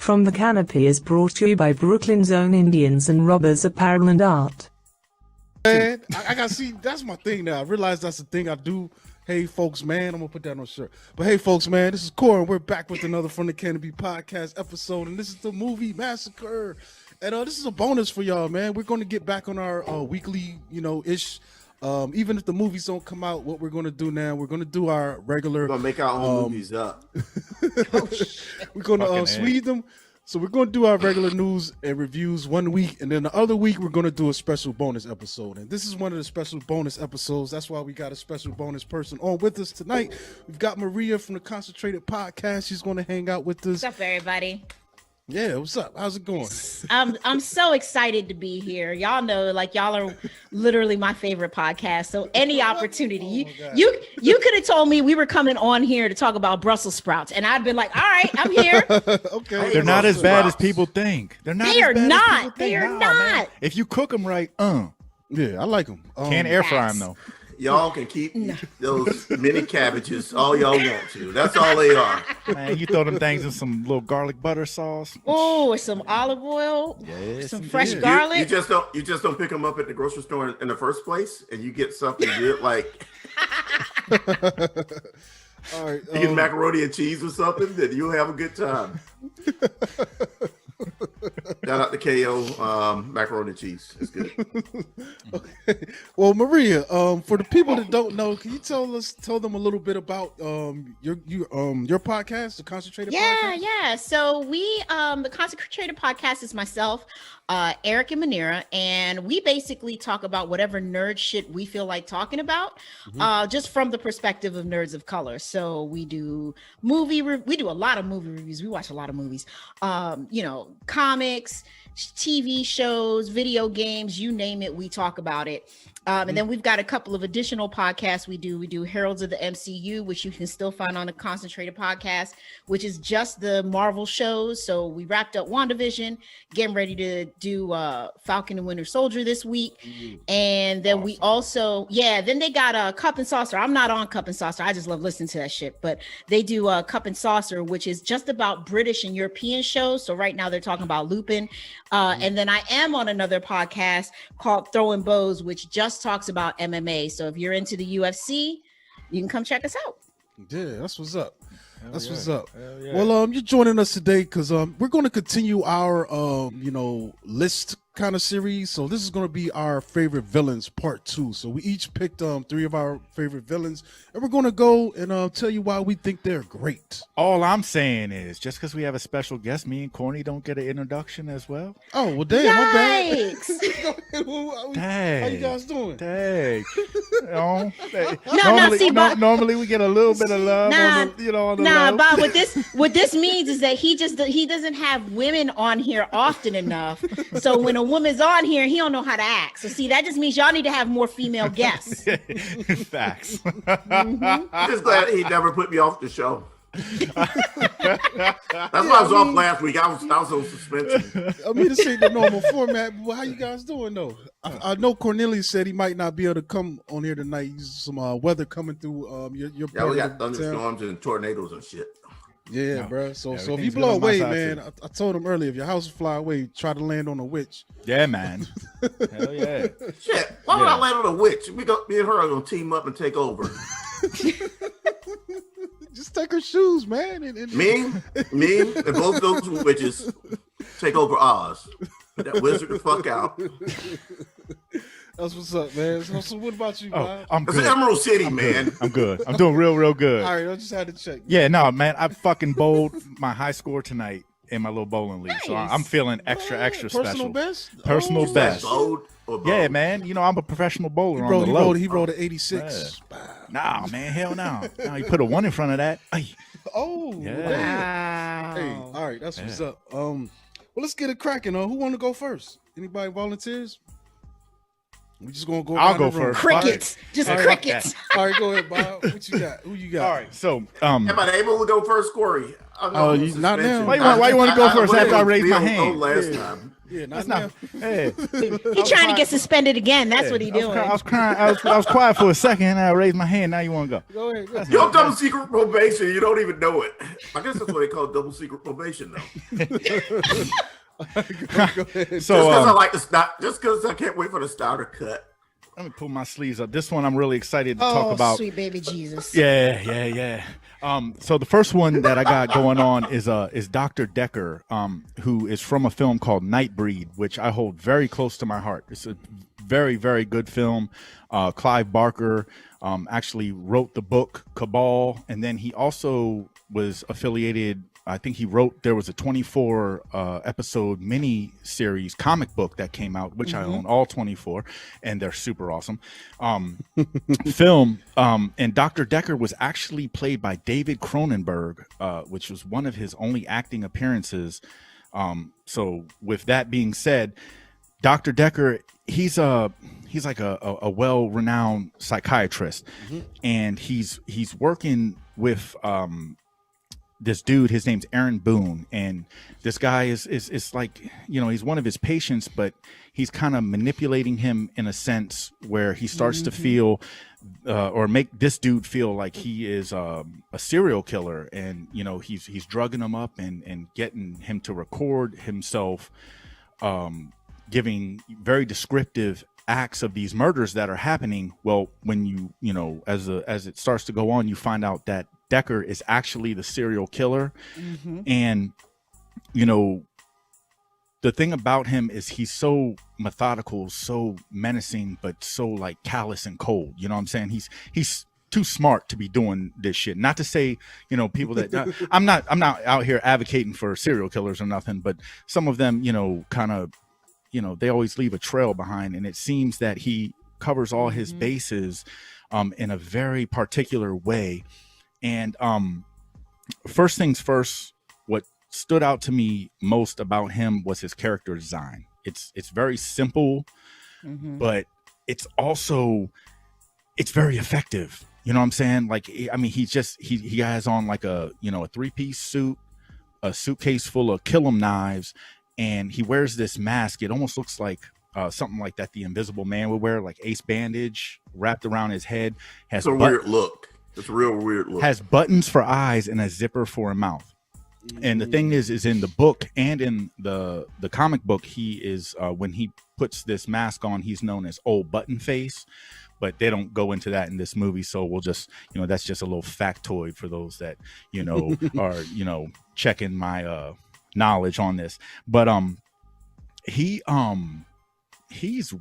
From the Canopy is brought to you by Brooklyn's own Indians and Robbers Apparel and Art. Man, I gotta see, that's my thing now. I realize that's the thing I do. Hey, folks, man, I'm gonna put that on a shirt. But hey, folks, man, this is Cory, and we're back with another From the Canopy podcast episode, and this is the movie Massacre. And this is a bonus for y'all, man. We're gonna get back on our weekly, ish. Even if the movies don't come out, what we're gonna do now, we're gonna do our regular. We're gonna make our own movies up. We're gonna Swede them. So we're gonna do our regular news and reviews one week, and then the other week we're gonna do a special bonus episode. And this is one of the special bonus episodes. That's why we got a special bonus person on with us tonight. We've got Maria from the Concentrated Podcast. She's gonna hang out with us. What's up, everybody? Yeah, what's up? How's it going? I'm so excited to be here. Y'all know, y'all are literally my favorite podcast. So any opportunity, you could have told me we were coming on here to talk about Brussels sprouts, and I'd been like, all right, I'm here. Okay, they're not as bad as people think. They're not. They are not. They are not. Man. If you cook them right, yeah, I like them. Can't air fry them though. Y'all can keep those mini cabbages all y'all want to. That's all they are. Man, you throw them things in some little garlic butter sauce. Oh, some olive oil. Yes, some fresh indeed. garlic. You just don't pick them up at the grocery store in the first place, and you get something good like. All right, you get macaroni and cheese or something, then you'll have a good time. Shout out to KO macaroni and cheese. It's good. Okay. Well, Maria, for the people that don't know, can you tell them a little bit about your podcast, the Concentrated Podcast? Yeah. So we the Concentrated Podcast is myself, Eric and Manira, and we basically talk about whatever nerd shit we feel like talking about, just from the perspective of nerds of color. So we do we do a lot of movie reviews. We watch a lot of movies. Comics, TV shows, video games, you name it, we talk about it. And then we've got a couple of additional podcasts we do. We do Heralds of the MCU, which you can still find on the Concentrated Podcast, which is just the Marvel shows. So we wrapped up WandaVision, getting ready to do Falcon and Winter Soldier this week. And then we also, then they got Cup and Saucer. I'm not on Cup and Saucer. I just love listening to that shit. But they do Cup and Saucer, which is just about British and European shows. So right now they're talking about Lupin. And then I am on another podcast called Throwing Bows, which just talks about MMA. So if you're into the UFC, you can come check us out. Yeah, that's what's up. What's up. Yeah. Well, you're joining us today because we're going to continue our list kind of series. So this is going to be our favorite villains part 2. So we each picked 3 of our favorite villains, and we're going to go and tell you why we think they're great. All I'm saying is, just because we have a special guest, me and Corny don't get an introduction as well. Oh well, damn, my bad. Yikes. How you guys doing? Dang. Normally we get a little bit of love on the low. Bob, what this means is that he doesn't have women on here often enough. So when a woman's on here, he don't know how to act. So see, that just means y'all need to have more female guests. Facts. I'm just glad he never put me off the show. That's why I was off last week. I was on suspension. I mean, this ain't the normal format. But how you guys doing though? I know Cornelius said he might not be able to come on here tonight. Some weather coming through your Yeah, we got part of the town. thunderstorms and tornadoes and shit. Yeah, bro. So if you everything's blow good on my away, side, man, too. I told him earlier, if your house fly away, try to land on a witch. Yeah, man. Hell yeah. Shit, why would I land on a witch? Me and her are gonna team up and take over. Just take her shoes, man. Me, and both those witches take over Oz. Put that wizard the fuck out. That's what's up, man. So what about you, Bob? I'm It's good. Emerald City, man. I'm good. I'm doing real good. All right, I just had to check. Yeah, no, man. I fucking bowled my high score tonight in my little bowling league. So Nice. I'm feeling extra Personal special. best? Personal Oh, best. Bold or bold? Yeah, man. I'm a professional bowler on the He low. rolled an 86. Nah, man. Hell no. No, you put a 1 in front of that. Ay. Oh, Yeah. damn. Wow. Hey, all right, that's what's up. Well, let's get it cracking. Who want to go first? Anybody volunteers? We just gonna go. I'll around go the room. first. Crickets. Just All right. crickets. All right, go ahead, Bob. What you got? Who you got? All right. So, Am I able to go first, Corey? Oh, you- not now. Why you want to go first after I raise my hand? Last time. Yeah, That's not not. Hey, He trying to get suspended again. That's what he doing. I was crying. I was quiet for a second, and I raised my hand. Now you want to go? Go ahead. Go. You're on double secret probation. You don't even know it. I guess that's what they call double secret probation, though. Go ahead. So Just because I like the start, just because I can't wait for the starter cut. let me pull my sleeves up. This one I'm really excited to talk about. Sweet baby Jesus. Yeah. So the first one that I got going on is Dr. Decker, who is from a film called Nightbreed, which I hold very close to my heart. It's a very, very good film. Clive Barker actually wrote the book Cabal, and then he also was affiliated. I think he wrote, there was a 24 episode mini series comic book that came out, which I own all 24, and they're super awesome. Film, and Dr. Decker was actually played by David Cronenberg, which was one of his only acting appearances. So with that being said, Dr. Decker, he's like a well-renowned psychiatrist, and he's working with this dude. His name's Aaron Boone, and this guy is like, you know, he's one of his patients, but he's kind of manipulating him in a sense where he starts to feel or make this dude feel like he is a serial killer, and you know, he's drugging him up and getting him to record himself giving very descriptive acts of these murders that are happening. Well, when you know, as it starts to go on, you find out that Decker is actually the serial killer. And you know, the thing about him is he's so methodical, so menacing, but so like callous and cold. You know what I'm saying? He's too smart to be doing this shit. Not to say, you know, people that I'm not out here advocating for serial killers or nothing, but some of them, you know, kind of, you know, they always leave a trail behind, and it seems that he covers all his bases in a very particular way. And first things first, what stood out to me most about him was his character design. It's very simple, but it's very effective. You know what I'm saying? Like, I mean, he has on like a, you know, a 3-piece suit, a suitcase full of Killam knives, and he wears this mask. It almost looks like something like that the Invisible Man would wear, like ace bandage wrapped around his head. It's a weird look. It's a real weird look. Has buttons for eyes and a zipper for a mouth. And the thing is in the book and in the comic book, he is when he puts this mask on, he's known as Old Button Face, but they don't go into that in this movie. So we'll just, you know, that's just a little factoid for those that, you know, are, you know, checking my knowledge on this. But he's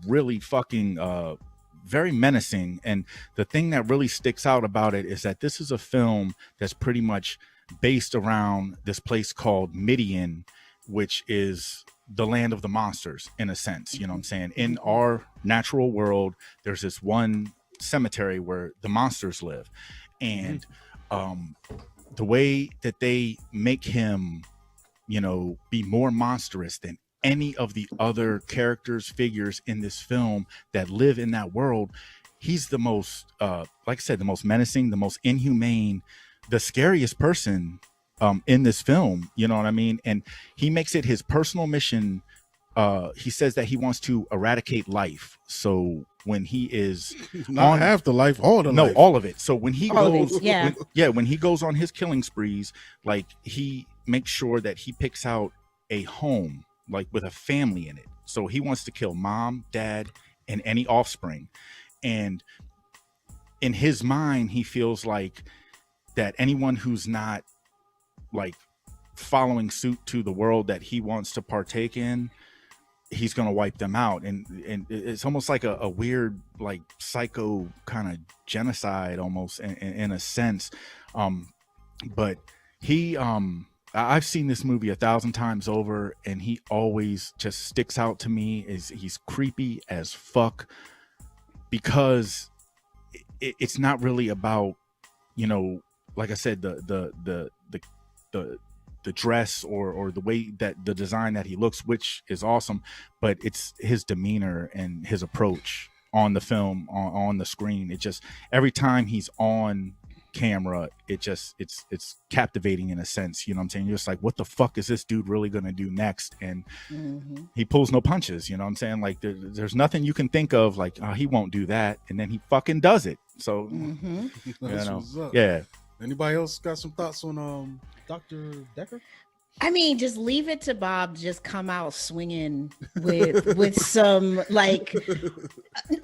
really fucking very menacing, and the thing that really sticks out about it is that this is a film that's pretty much based around this place called Midian, which is the land of the monsters in a sense. You know what I'm saying? In our natural world, there's this one cemetery where the monsters live, and the way that they make him, you know, be more monstrous than any of the other characters, figures in this film that live in that world. He's the most, like I said, the most menacing, the most inhumane, the scariest person in this film. You know what I mean? And he makes it his personal mission. He says that he wants to eradicate life. So when he is not half the life, all the life. all of it. So when he goes, yeah. when he goes on his killing sprees, like he makes sure that he picks out a home, like with a family in it. So he wants to kill mom, dad, and any offspring. And in his mind, he feels like that anyone who's not like following suit to the world that he wants to partake in, he's going to wipe them out. And it's almost like a weird, like psycho kind of genocide almost in a sense. But he, I've seen this movie 1,000 times over, and he always just sticks out to me. He's creepy as fuck, because it's not really about, you know, like I said, the dress or the way that the design that he looks, which is awesome, but it's his demeanor and his approach on the film, on the screen. It just, every time he's on camera, it's captivating in a sense. You know what I'm saying? You're just like, what the fuck is this dude really gonna do next? And he pulls no punches. You know what I'm saying? Like there's nothing you can think of like, oh, he won't do that, and then he fucking does it. So That's what's up. yeah. Anybody else got some thoughts on Dr. Decker? I mean, just leave it to Bob to just come out swinging with some like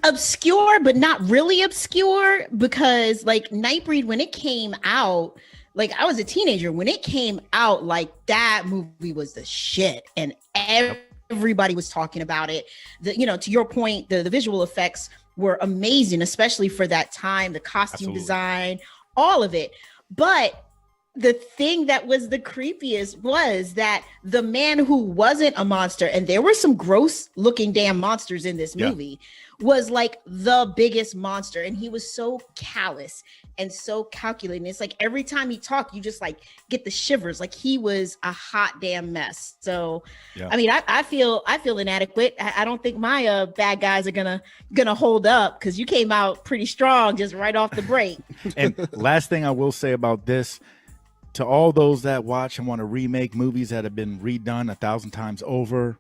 obscure, but not really obscure, because like Nightbreed, when it came out, like I was a teenager when it came out, like that movie was the shit, and everybody was talking about it. To your point, the visual effects were amazing, especially for that time, the costume design, all of it. But the thing that was the creepiest was that the man who wasn't a monster, and there were some gross looking damn monsters in this movie, was like the biggest monster. And he was so callous and so calculating. It's like every time he talked, you just like get the shivers. Like he was a hot damn mess. So, I mean, I feel inadequate. I don't think my bad guys are gonna hold up, because you came out pretty strong just right off the break. And last thing I will say about this, to all those that watch and want to remake movies that have been redone 1,000 times over,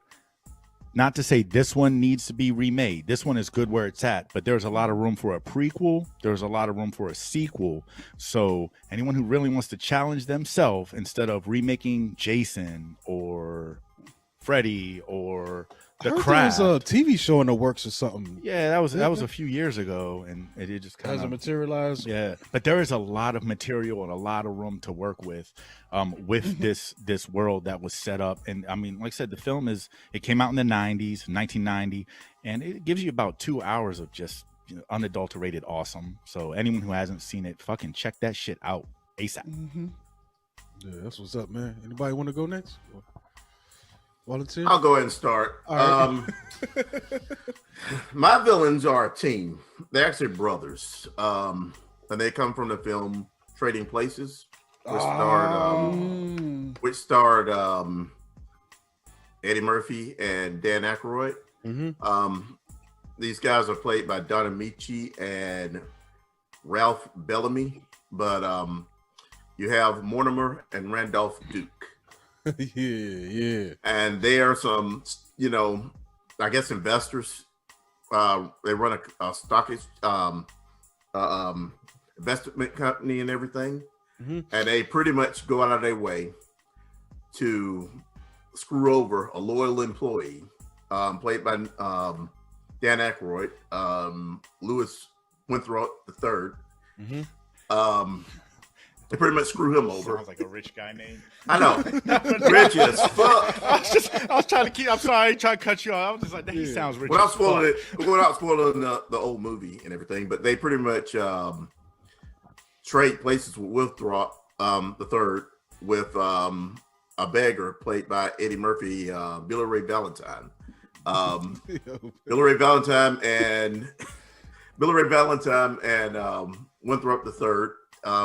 not to say this one needs to be remade. This one is good where it's at, but there's a lot of room for a prequel. There's a lot of room for a sequel. So anyone who really wants to challenge themselves, instead of remaking Jason or Freddy or The Craft. There was a TV show in the works or something. Yeah, that was a few years ago, and it just kind Hasn't materialized. Yeah, but there is a lot of material and a lot of room to work with this world that was set up. And I mean, like I said, the film it came out in the 90s, 1990, and it gives you about 2 hours of just unadulterated awesome. So anyone who hasn't seen it, fucking check that shit out ASAP. Yeah, that's what's up, man. Anybody want to go next? Volunteer? I'll go ahead and start. All right. My villains are a team. They're actually brothers. And they come from the film Trading Places, which starred Eddie Murphy and Dan Aykroyd. These guys are played by Don Amici and Ralph Bellamy, but you have Mortimer and Randolph Duke. Yeah. And they are some, I guess investors. They run a stock investment company and everything. And they pretty much go out of their way to screw over a loyal employee, played by Dan Aykroyd, Louis Winthrop III. They pretty much screw him over. Sounds like a rich guy name. I know. Rich as fuck. I was trying to keep. I'm sorry, I ain't trying to cut you off. I was just like, he sounds rich. Without spoiling the old movie and everything, but they pretty much trade places with Winthrop III with a beggar played by Eddie Murphy, Billy Ray Valentine. Billy Ray Valentine and Winthrop III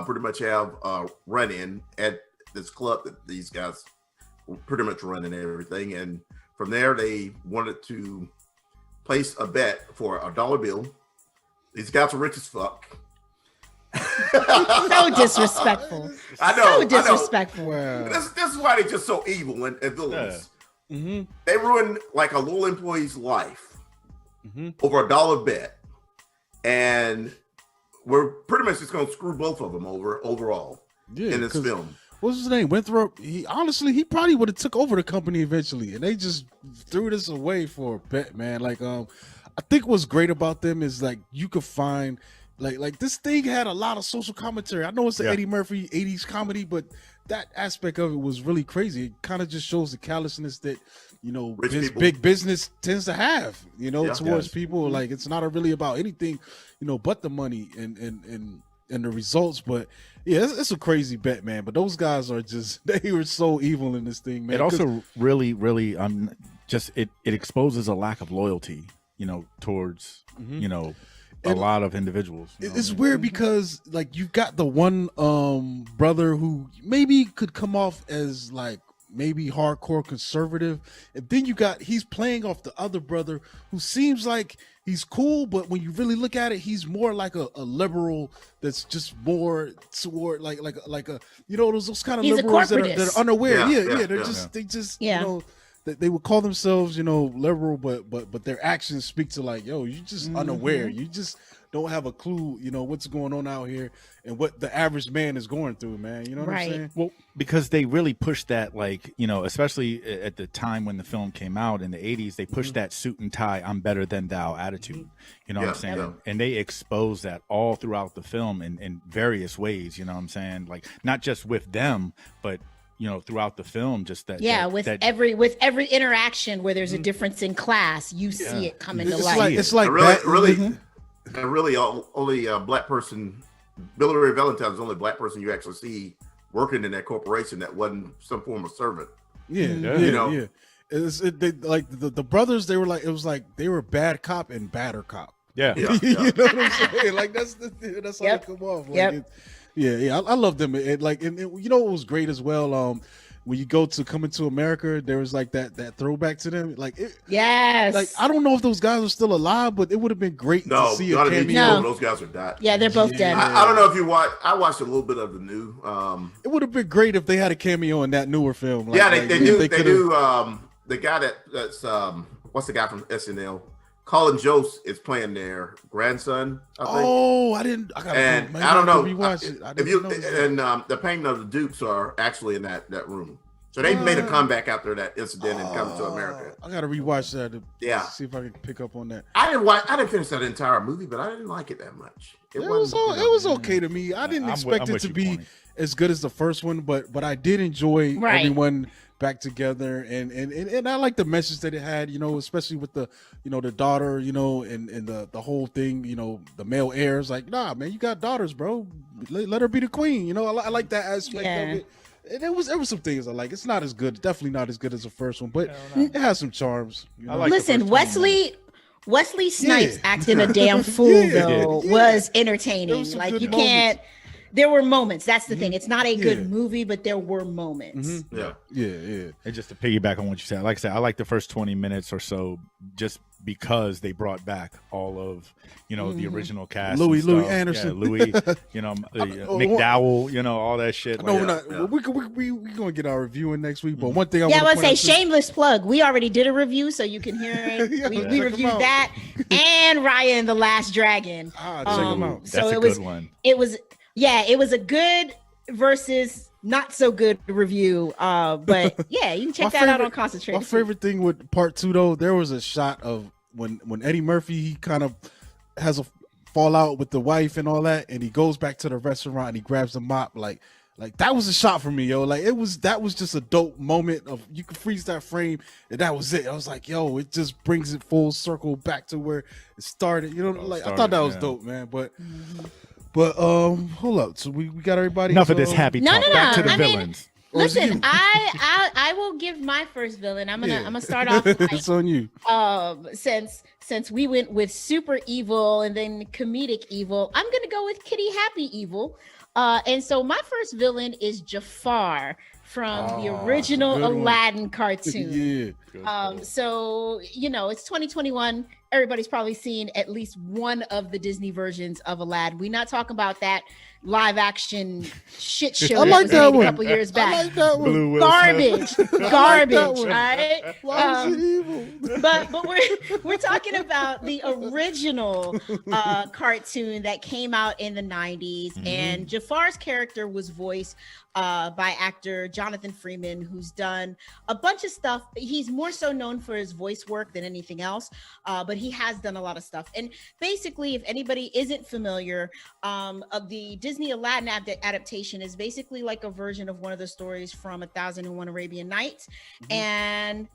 pretty much have a run-in at this club that these guys pretty much run and everything. And from there, they wanted to place a bet for $1 bill. These guys are rich as fuck. So disrespectful. I know. So disrespectful. Wow. This is why they're just so evil and villainous. They ruin like a little employee's life over $1 bet. And we're pretty much just going to screw both of them over overall in this film. What's his name? Winthrop. He probably would have took over the company eventually, and they just threw this away for a bet, man. Like, I think what's great about them is like you could find like this thing had a lot of social commentary. I know it's an Eddie Murphy 80s comedy, but that aspect of it was really crazy. It kind of just shows the callousness that big business tends to have, towards people. Like it's not really about anything, but the money and the results. But yeah, it's a crazy bet, man. But those guys are they were so evil in this thing, man. It also really it exposes a lack of loyalty, towards a lot of individuals. It's weird because like you've got the one brother who maybe could come off as like maybe hardcore conservative, and then he's playing off the other brother who seems like he's cool, but when you really look at it, he's more like a liberal that's just more toward like a those kind of He's liberals that are unaware. They just they would call themselves liberal, but their actions speak to like, yo, you just unaware, you just don't have a clue what's going on out here and what the average man is going through, man. You know what I'm saying? Well, because they really pushed that, like, especially at the time when the film came out in the 80s, they pushed that suit and tie, I'm better than thou attitude. You know what I'm saying? Yeah. And they exposed that all throughout the film in various ways, you know what I'm saying? Like, not just with them, but throughout the film, just that. With every interaction where there's a difference in class, you see it come into light. It's like really only a black person. Billy Ray Valentine is the only black person you actually see working in that corporation that wasn't some form of servant. Yeah. Like the brothers, they were like, it was like they were bad cop and badder cop. Yeah. You know what I'm saying? Like that's how they come off. Like, I love them. And it was great as well. When you go to Coming to America, there was like that throwback to them. Like, yes. Like, I don't know if those guys are still alive, but it would have been great to see a cameo. Those guys are dead. Yeah, they're both dead. I don't know if you watch. I watched a little bit of the new. It would have been great if they had a cameo in that newer film. Like, they do. They do. The guy that's what's the guy from SNL? Colin Jost is playing their grandson. I think. Oh, I don't know. Rewatch it. The Painting of the Dukes are actually in that room. So they made a comeback after that incident and Coming to America. I gotta rewatch that. To see if I can pick up on that. I didn't finish that entire movie, but I didn't like it that much. It was okay to me. I didn't expect it to be as good as the first one, but I did enjoy everyone back together, and I like the message that it had, especially with the the daughter, and the whole thing, the male heirs, like, nah, man, you got daughters, bro, let her be the queen. I like that aspect of it. And there was some things I like. It's not as good, definitely not as good as the first one, but it has some charms. Listen, Wesley Snipes acting a damn fool though was entertaining. Like, you can't. There were moments. That's the thing. It's not a good movie, but there were moments. Yeah. And just to piggyback on what you said, like I said, I like the first 20 minutes or so just because they brought back all of, the original cast. Louis Anderson. Yeah, Louis, McDowell, all that shit. No, we're not. We're going to get our review in next week, but one thing I want to say, shameless plug. We already did a review, so you can hear it. We reviewed that and Raya and the Last Dragon. Check them out. That's a good one. It was a good versus not so good review. But yeah, you can check that out on Concentrated. My favorite thing with part 2 though, there was a shot of when Eddie Murphy, he kind of has a fallout with the wife and all that, and he goes back to the restaurant and he grabs the mop. Like that was a shot for me, yo. Like that was just a dope moment of, you could freeze that frame and that was it. I was like, yo, it just brings it full circle back to where it started. I thought that was dope, man. But hold up. So we got everybody. Enough of this happy talk. No. Back to the villains. Listen, I will give my first villain. I'm gonna start off. It's on you. Since we went with super evil and then comedic evil, I'm gonna go with Kitty Happy Evil. And so my first villain is Jafar from the original Aladdin cartoon. So it's 2021. Everybody's probably seen at least one of the Disney versions of Aladdin. We're not talking about that live action shit show that was made a couple years back. I like that one. Garbage. All right. Why was it evil? But we're talking about the original cartoon that came out in the 90s, and Jafar's character was voiced by actor Jonathan Freeman, who's done a bunch of stuff. He's more so known for his voice work than anything else, but he has done a lot of stuff. And basically, if anybody isn't familiar, of the Disney Aladdin adaptation is basically like a version of one of the stories from 1001 Arabian Nights. And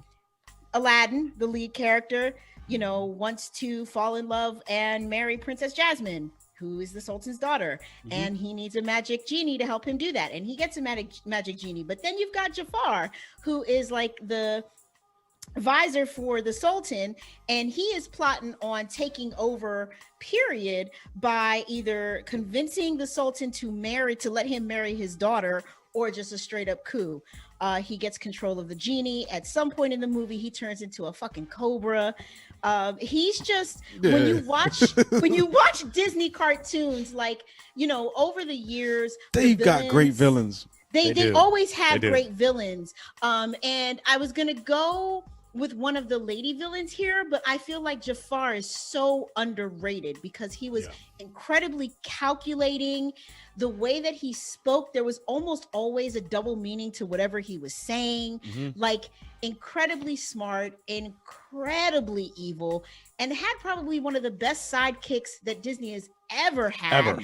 Aladdin, the lead character, wants to fall in love and marry Princess Jasmine, who is the Sultan's daughter, and he needs a magic genie to help him do that. And he gets a magic genie. But then you've got Jafar, who is like the visor for the Sultan, and he is plotting on taking over, period, by either convincing the Sultan to let him marry his daughter, or just a straight up coup. He gets control of the genie. At some point in the movie, he turns into a fucking cobra. He's just when you watch Disney cartoons, like, you know, over the years, they've got great villains. They always have great villains. And I was gonna go with one of the lady villains here, but I feel like Jafar is so underrated because he was incredibly calculating. The way that he spoke, there was almost always a double meaning to whatever he was saying. Like, incredibly smart, incredibly evil, and had probably one of the best sidekicks that Disney has ever had.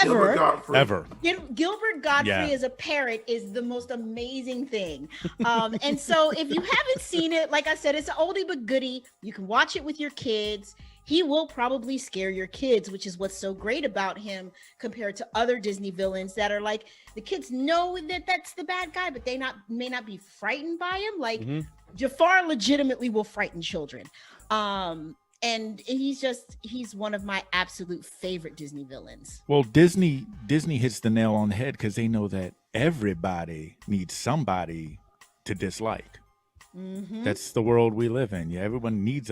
Ever. Gilbert Godfrey as a parrot is the most amazing thing. And so if you haven't seen it, like I said, it's an oldie but goodie. You can watch it with your kids. He will probably scare your kids, which is what's so great about him compared to other Disney villains that are like, the kids know that that's the bad guy, but they may not be frightened by him. Like Jafar legitimately will frighten children. And he's one of my absolute favorite Disney villains. Well, Disney hits the nail on the head because they know that everybody needs somebody to dislike. That's the world we live in. Yeah, everyone needs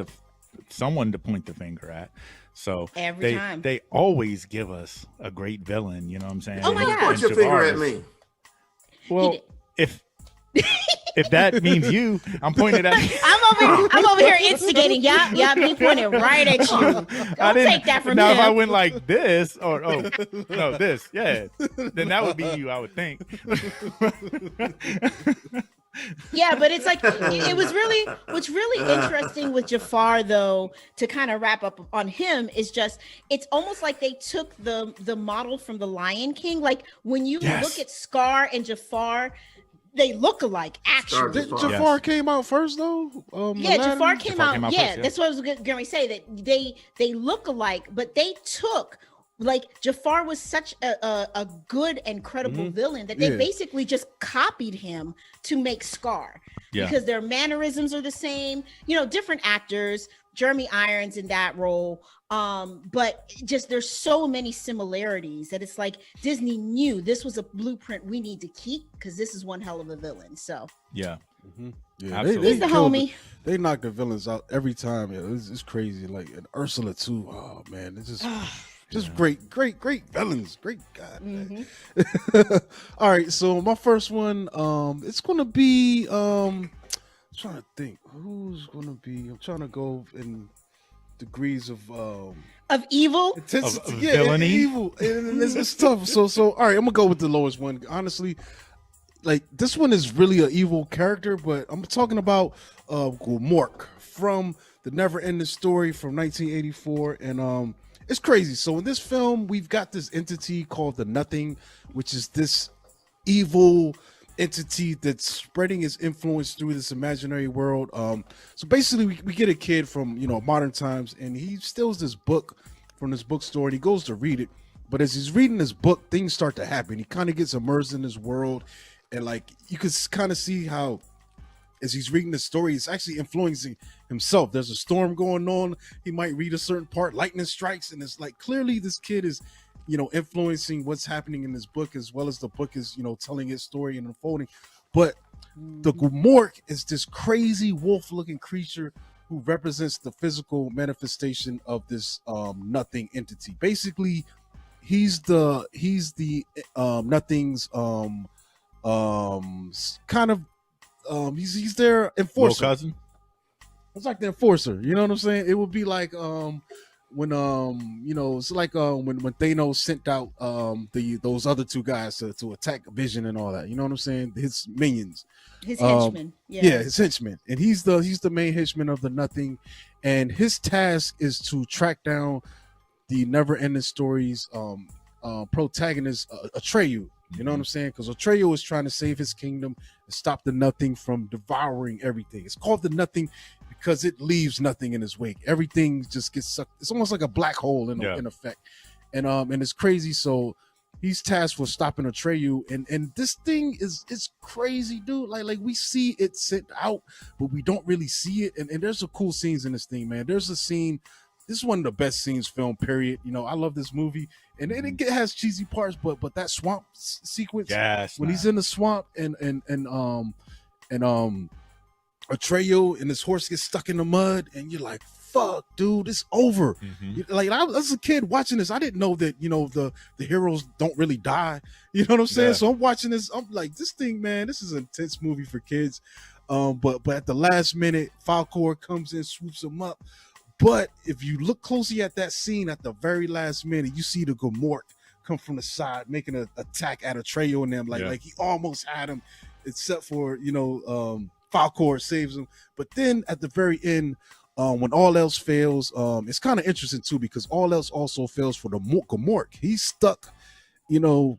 someone to point the finger at. So every time they always give us a great villain. You know what I'm saying? Oh my God! Point your finger at me. Well, if that means you, I'm pointing at. I'm over here instigating. Yeah, me pointing right at you. Don't take that from now, him. if I went like this, this, then that would be you, I would think. Yeah, but it's like it was really what's really interesting with Jafar, though, to kind of wrap up on him, is just it's almost like they took the model from the Lion King. Like when you look at Scar and Jafar, they look alike. Actually, Jafar came out first, though. Jafar came out first, that's what I was going to say. That they look alike, but they took. Like Jafar was such a good and credible villain that they basically just copied him to make Scar because their mannerisms are the same, you know, different actors, Jeremy Irons in that role. But just there's so many similarities that it's like Disney knew this was a blueprint we need to keep because this is one hell of a villain. So yeah, he's the homie. They knock the villains out every time. Yeah, it's crazy. Like and Ursula too. Oh man, it's just great villains. Great God. All right, so my first one, it's gonna be I'm trying to think who's gonna be. I'm trying to go in degrees of evil, intensity, of villainy, evil, and it's tough. So all right, I'm gonna go with the lowest one. Honestly, like this one is really an evil character, but I'm talking about Mork from the Never Ending Story from 1984, and it's crazy. So in this film, we've got this entity called the Nothing, which is this evil entity that's spreading its influence through this imaginary world. So basically, we get a kid from modern times, and he steals this book from this bookstore, and he goes to read it. But as he's reading this book, things start to happen. He kind of gets immersed in this world, and like you could kind of see how, as he's reading the story, it's actually influencing himself. There's a storm going on. He might read a certain part, lightning strikes, and it's like clearly this kid is, influencing what's happening in this book as well as the book is, telling its story and unfolding. But the Mork is this crazy wolf-looking creature who represents the physical manifestation of this nothing entity. Basically, he's the nothing's kind of he's their enforcer. Little cousin. It's like the enforcer, you know what I'm saying? It would be like when it's like when Thanos sent out those other two guys to attack Vision and all that, you know what I'm saying? His minions, his henchmen, his henchmen, and he's the main henchman of the Nothing, and his task is to track down the Never Ending Stories protagonist Atreyu. You know what I'm saying? Because Atreyu is trying to save his kingdom and stop the Nothing from devouring everything. It's called the Nothing because it leaves nothing in its wake. Everything just gets sucked. It's almost like a black hole in effect. And it's crazy. So he's tasked with stopping Atreyu, and this thing is crazy, dude. Like we see it sent out, but we don't really see it. And there's some cool scenes in this thing, man. There's a scene. This is one of the best scenes film, period. You know, I love this movie, and it has cheesy parts, but that swamp sequence, when he's in the swamp and Atreyu and his horse gets stuck in the mud, and you're like, fuck, dude, it's over. Like, I was a kid watching this, I didn't know that, you know, the heroes don't really die. You know what I'm saying? So I'm watching this, I'm like, this thing, man, this is an intense movie for kids. But at the last minute, Falcor comes in, swoops him up. But if you look closely at that scene at the very last minute, you see the Mork come from the side, making an attack at Atreyu and them. Like he almost had him, except for, you know, Falcor saves him. But then at the very end, when all else fails, it's kind of interesting too, because all else also fails for the Mork. He's stuck, you know,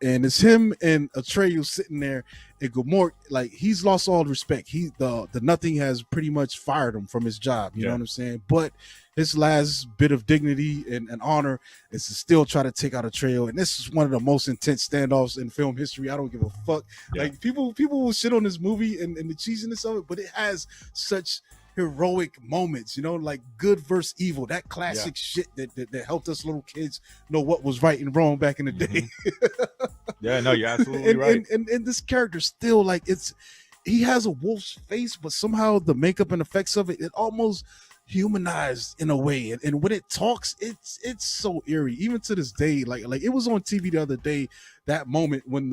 and it's him and Atreyu sitting there, and Mork, like, he's lost all respect. The nothing has pretty much fired him from his job. You know what I'm saying? But his last bit of dignity and honor is to still try to take out Atreyu. And this is one of the most intense standoffs in film history. I don't give a fuck. Like, people will shit on this movie and the cheesiness of it, but it has such heroic moments, you know, like good versus evil, that classic shit that helped us little kids know what was right and wrong back in the day. Yeah, no, you're absolutely right. And this character still, like, he has a wolf's face, but somehow the makeup and effects of it almost humanized in a way. And when it talks, it's so eerie, even to this day. Like it was on TV the other day, that moment when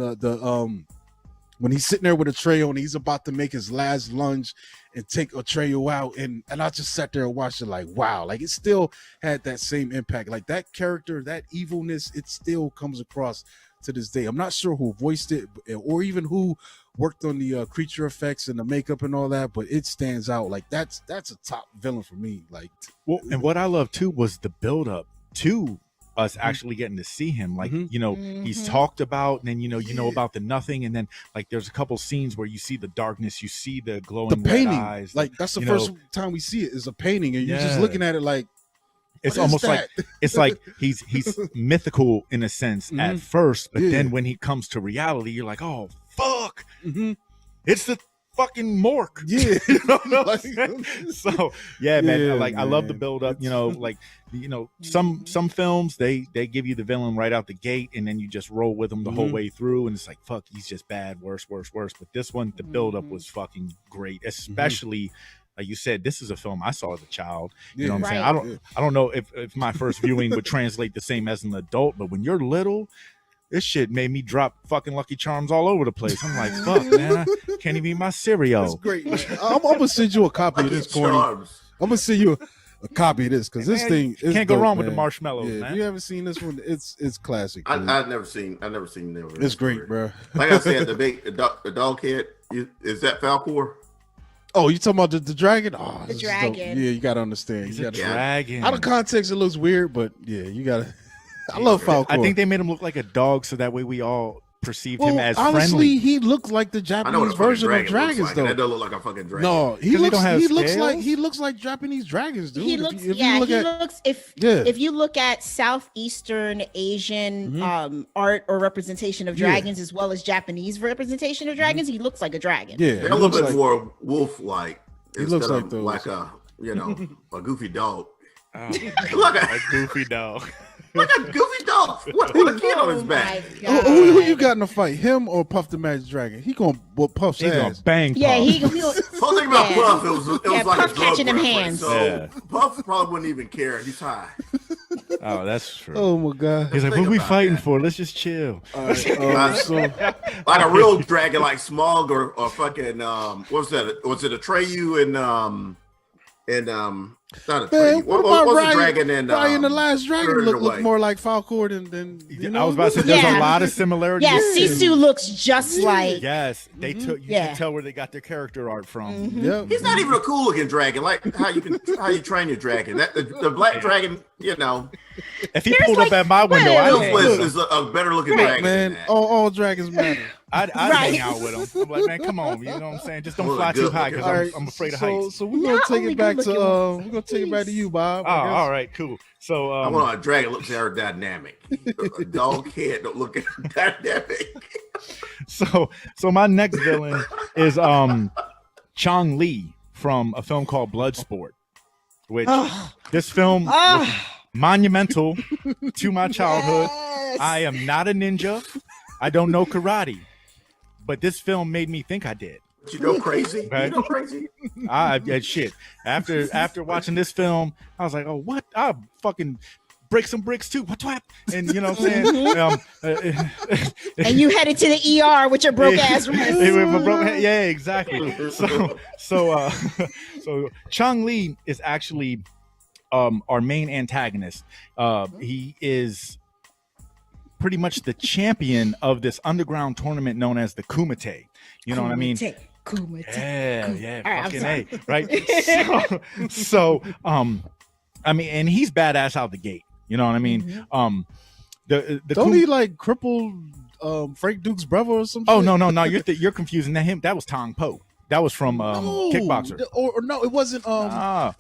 when he's sitting there with Atreyu and he's about to make his last lunge and take Atreyu out, and I just sat there and watched it like, wow, like it still had that same impact. Like that character, that evilness, it still comes across to this day. I'm not sure who voiced it or even who worked on the creature effects and the makeup and all that, but it stands out. Like that's a top villain for me. Like, well, and what I love too was the build up to us actually getting to see him. Like, you know, he's talked about, and then you know about the nothing, and then like there's a couple scenes where you see the darkness, you see the glowing red eyes. Like that's the first time we see it, is a painting, and you're just looking at it like, it's almost like it's like he's mythical in a sense at first, but then when he comes to reality, you're like, oh fuck, it's the fucking Mork. You know what I'm saying? So man, like I love the build up. You know, like, you know, some films they give you the villain right out the gate, and then you just roll with them the whole way through, and it's like, fuck, he's just bad, worse. But this one, the build up was fucking great, especially. Like you said, this is a film I saw as a child. You know what I'm saying? I don't know if my first viewing would translate the same as an adult, but when you're little, this shit made me drop fucking Lucky Charms all over the place. I'm like, fuck, man, I can't even eat my cereal. That's great. I'm gonna send you a copy of this, Corny. I'm gonna send you a copy of this, because this thing is can't go dope, wrong man. with the marshmallows, man. If you haven't seen this one, it's classic. I've never seen it. It's great, bro. Like I said, the dog head, is that Falcor? Oh, you talking about the dragon? Oh, The dragon. Yeah, you gotta understand. He's you a gotta, dragon. Out of context, it looks weird, but yeah, you gotta. I love Falcor. I think they made him look like a dog, so that way we all perceived him as honestly, friendly. he looks like the Japanese version of dragons, though. That doesn't look like a fucking dragon. No, he looks like Japanese dragons, dude. He looks, if you look at Southeastern Asian art or representation of dragons, as well as Japanese representation of dragons, he looks like a dragon. Yeah, they're a little bit more wolf-like. He looks like those. Like a a goofy dog. Oh, like a goofy dog. Like a goofy dog with a kid on his back. Who you got in the fight? Him or Puff the Magic Dragon? He gonna whoop Puff's ass. Gonna bang Puff. Yeah, whole thing about Puff, it was like Puff a drug catching them reference, hands. So Puff probably wouldn't even care. He's high. Oh, that's true. Oh my god. He's like, what are we fighting for? Let's just chill. Like a real dragon, like Smog or fucking what was that? Was it Atreyu and not Atreyu? What was the dragon and Ryan the Last Dragon look more like Falcor than you know? I was about to say there's a lot of similarities. Yeah, Sisu looks just like. Yes, they took. You can tell where they got their character art from. Yep. He's not even a cool looking dragon. Like how you train your dragon. That the black dragon, you know. if he pulled up at my window, Ruthless is a better looking dragon. Man, all dragons matter. I'd hang out with him. I'm like, man, come on, you know what I'm saying? Just don't fly too high because I'm afraid of heights. So we're gonna take it back to you, Bob. Oh, all right, cool. So I want a dragon that looks aerodynamic. A dog head don't look aerodynamic. So my next villain is Chong Li from a film called Bloodsport, which this film was monumental to my childhood. Yes. I am not a ninja. I don't know karate, but this film made me think I did. You know crazy? Right? You know crazy? Shit. After watching this film, I was like, oh, what? I'll fucking break some bricks too. What? And you know what I'm saying? And you headed to the ER with your broke ass wrist. Yeah, exactly. So Chong Li is actually our main antagonist. He is pretty much the champion of this underground tournament known as the Kumite. You know what I mean? Kumite. Yeah, All right, fucking A, right? So, I mean, and he's badass out the gate. You know what I mean? The don't he like cripple Frank Duke's brother or something? Oh no, you're confusing that. That was Tong Po. That was from Kickboxer. Or no, it wasn't.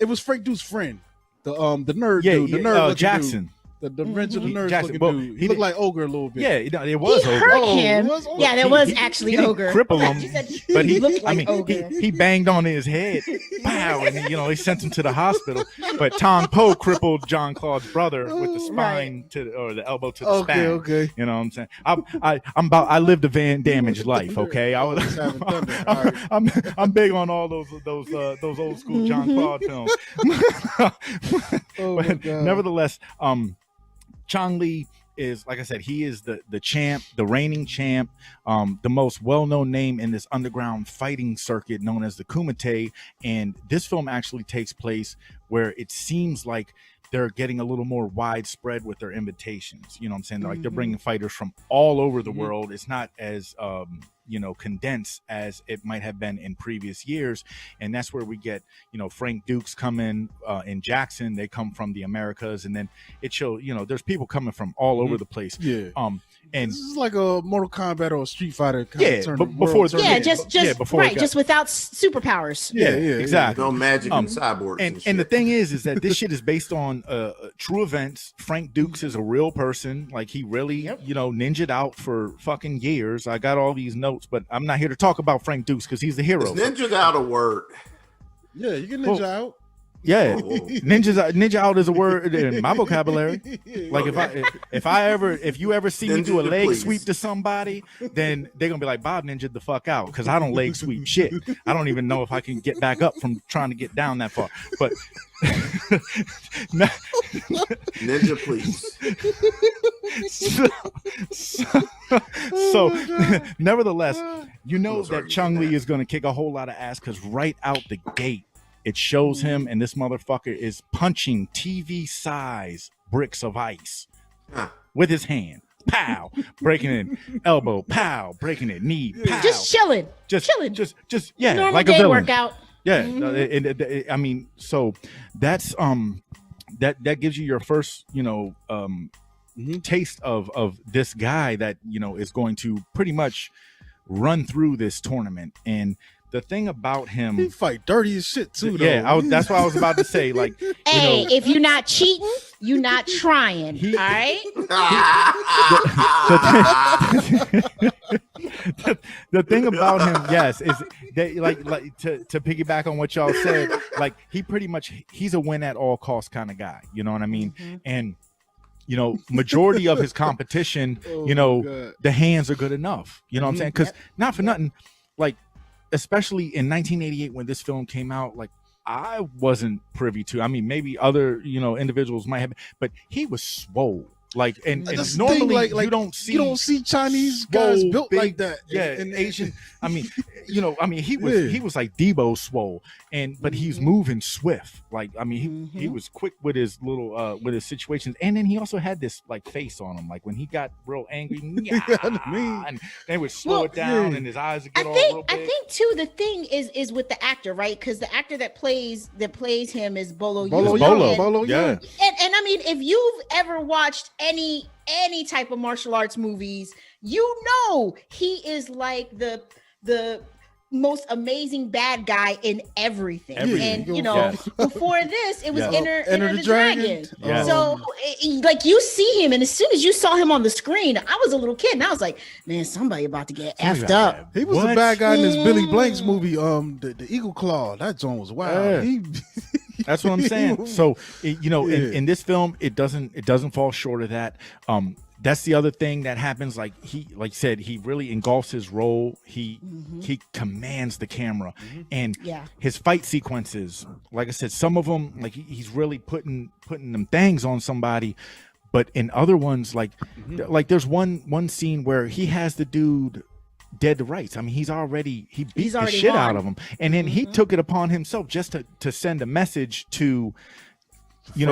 It was Frank Duke's friend, the nerd dude, the nerd Jackson. The wrench of the nerd Jackson. looking dude. He looked like Ogre a little bit. Yeah, it was He Ogre. hurt him. Yeah, that was He actually didn't Ogre. cripple him, You said but he looked like I mean, Ogre. he banged on his head, pow, and they sent him to the hospital. But Tong Po crippled John Claude's brother with the spine or the elbow to the spine. Okay. You know what I'm saying? I lived a Van Damaged life. Okay, I'm big on all those old school John Claude films. But nevertheless, Chong Li is, like I said, he is the champ, the reigning champ, the most well-known name in this underground fighting circuit known as the Kumite. And this film actually takes place where it seems like they're getting a little more widespread with their invitations. You know what I'm saying? Like they're bringing fighters from all over the world. It's not as condensed as it might have been in previous years. And that's where we get, Frank Dukes come in Jackson. They come from the Americas, and then it shows, there's people coming from all over the place. Yeah. And this is like a Mortal Kombat or a Street Fighter before just without superpowers. Yeah, exactly. No magic and cyborgs. And the thing is that this shit is based on true events. Frank Dukes is a real person. Like he really, ninja'd out for fucking years. I got all these notes, but I'm not here to talk about Frank Dukes because he's the hero. Is ninja'd out a word? Yeah, you can ninja out. Yeah, ninja out is a word in my vocabulary. Like if you ever see me do a leg sweep to somebody, then they're gonna be like, Bob ninja the fuck out, because I don't leg sweep shit. I don't even know if I can get back up from trying to get down that far. But ninja, please. So nevertheless, that Chong Li is gonna kick a whole lot of ass, because right out the gate, it shows him, and this motherfucker is punching TV-size bricks of ice with his hand. Pow, breaking it elbow. Pow, breaking it knee. Pow, just chilling. Just yeah, normal like day a villain. Workout. Yeah, I mean, so that's that gives you your first taste of this guy that is going to pretty much run through this tournament. And the thing about him, he fight dirty as shit too. Yeah, that's what I was about to say. Like, hey, if you're not cheating, you're not trying. All right. The thing about him, yes, is that like to piggyback on what y'all said. Like he's a win at all costs kind of guy. You know what I mean? And majority of his competition, the hands are good enough. You know what I'm saying? Because not for nothing, like. Especially in 1988 when this film came out, like I wasn't privy to. I mean, maybe other individuals might have, but he was swole. Like, and That's the normally thing, like you don't see Chinese guys swole, built big, like that. Yeah, and Asian. I mean, he Yeah. was like Debo swole, but he's moving swift. Like, I mean, he was quick with his little with his situations, and then he also had this like face on him, like when he got real angry, and they would slow it down, and his eyes would get all real big. I think too the thing is with the actor, right? Because the actor that plays him is Bolo Young. Yeah. And I mean, if you've ever watched any type of martial arts movies, you know he is like the most amazing bad guy in everything. And before this, it was Enter the Dragon. Yes. So like you see him, and as soon as you saw him on the screen, I was a little kid, and I was like, man, somebody about to get effed up. He was a bad guy in this Billy Blanks movie, the Eagle Claw. That joint was wild. That's what I'm saying. So, in this film, it doesn't fall short of that. That's the other thing that happens. Like you said, he really engulfs his role. He commands the camera, and his fight sequences. Like I said, some of them, like he's really putting them things on somebody. But in other ones, like there's one scene where he has the dude dead to rights. I mean, he beat the shit out of him, and then he took it upon himself just to send a message to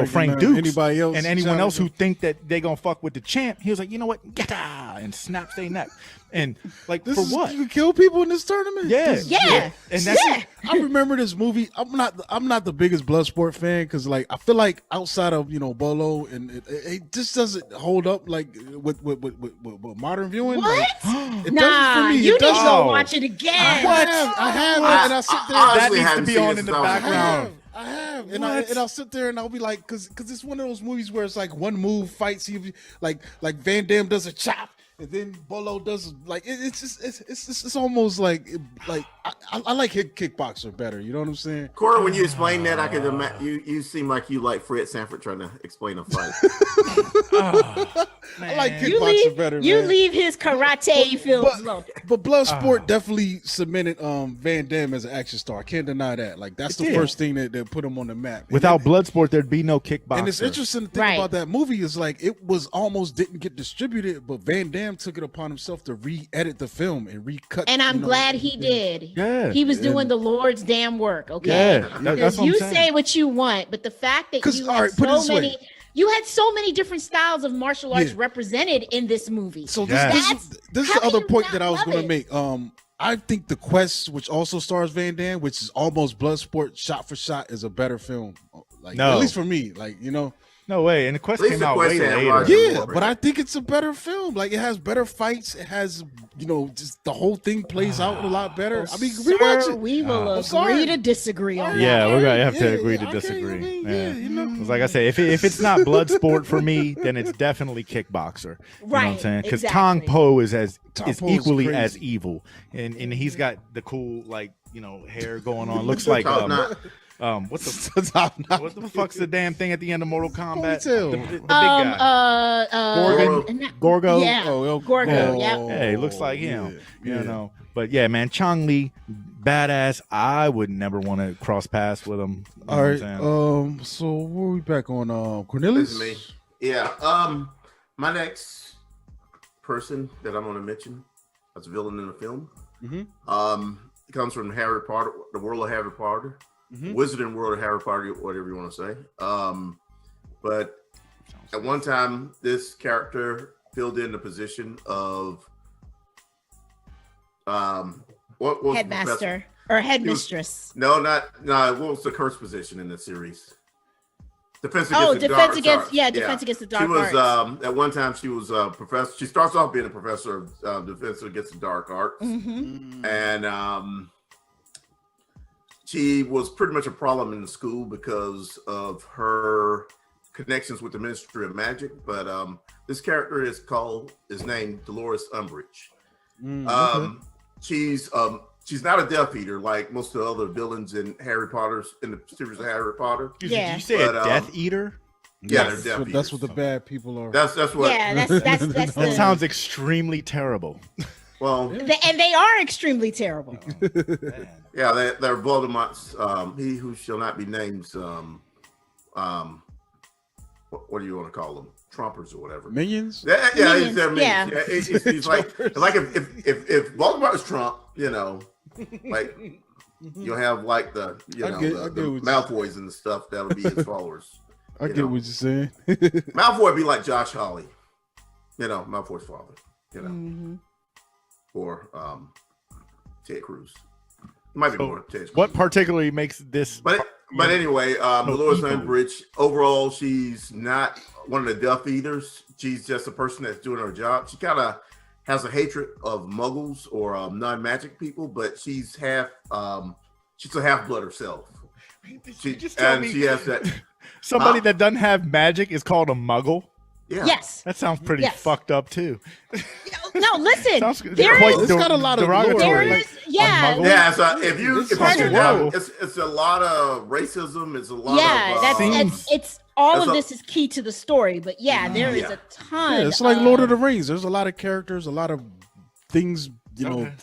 Frank Dukes anybody else, and anyone else who think that they gonna fuck with the champ. He was like, you know what, and snaps their neck. And like, for what? You can kill people in this tournament? Yeah. And that's I remember this movie. I'm not the biggest Bloodsport fan, because like I feel like outside of Bolo, and it just doesn't hold up like with modern viewing. What? Like, it nah, doesn't for me. you need to go watch it again. I have, and I sit there. That needs to be on in the background. I have, and I'll sit there and I'll be like, because it's one of those movies where it's like one move fights, like Van Damme does a chop, and then Bolo does like it's almost like I like kickboxer better. You know what I'm saying? Cory, when you explain that, I could imagine you seem like you like Fred Sanford trying to explain a fight. I like kickboxer better. You leave his karate films alone. But Bloodsport definitely cemented Van Damme as an action star. I can't deny that. Like that's the first thing that put him on the map. Without Bloodsport, there'd be no kickboxer. And it's interesting to think about that movie is like it was almost didn't get distributed, but Van Damme took it upon himself to re-edit the film and recut. And I'm glad he did. Yeah, he was doing the Lord's damn work. Okay, that's what I'm saying. Say what you want, but the fact that you had so many. You had so many different styles of martial arts represented in this movie. So this is the other point that I was going to make. I think The Quest, which also stars Van Damme, which is almost Bloodsport shot for shot, is a better film. Like at least for me, no way. And The Quest came out way later. Yeah, but I think it's a better film. Like it has better fights. It has, just the whole thing plays out a lot better. I mean, rewatch it. We will agree to disagree on that. Yeah, we're gonna have to agree to disagree. It's like I say, if it's not Bloodsport for me, then it's definitely Kickboxer. You know what I'm saying? Because Tong Po is equally as evil, and he's got the cool hair going on. Looks like what the fuck's the damn thing at the end of Mortal Kombat? The big guy. Gorgo. Yeah. Gorgo. Yeah. Hey, looks like him. You know. But yeah, man, Chong Li, badass. I would never want to cross paths with him. All right. So where are we back on? Cornelius. This is me. Yeah. My next person that I'm going to mention as a villain in the film. It comes from Harry Potter, the world of Harry Potter. Wizarding world of Harry Potter, whatever you want to say. But at one time, this character filled in the position of what was headmaster or headmistress? No. What was the curse position in the series? Defense against the dark arts. She was at one time she was a professor. She starts off being a professor of defense against the dark arts, and she was pretty much a problem in the school because of her connections with the Ministry of Magic. But this character is named Dolores Umbridge. She's not a Death Eater like most of the other villains in Harry Potter's in the series of Harry Potter. Did you say a Death Eater? Yeah, they're Death Eaters. That's what the bad people are. That's what. Yeah, that's that sounds extremely terrible. Well, and they are extremely terrible. Yeah, they're Voldemort's. He who shall not be named. what do you want to call them? Trumpers or whatever. Minions? Yeah, Minions, they're minions. yeah. He's like if Voldemort was Trump, you know, like you'll have like the the Malfoys and the stuff that'll be his followers. I get what you're saying. Malfoy would be like Josh Hawley, you know, Malfoy's father, you know, or Ted Cruz. Might be more Ted Cruz. What particularly makes this? But anyway, Dolores Umbridge, overall, she's not one of the Death Eaters. She's just a person that's doing her job. She kind of has a hatred of Muggles or non-magic people, but she's a half-blood herself. She has that. Somebody that doesn't have magic is called a Muggle. Yeah. Yes. That sounds pretty fucked up too. No, listen. It's got a lot of derogatory. Yeah. So if you sit down, it's a lot of racism. It's a lot of it's all of this is key to the story. But there is a ton. Yeah, it's like Lord of the Rings. There's a lot of characters, a lot of things.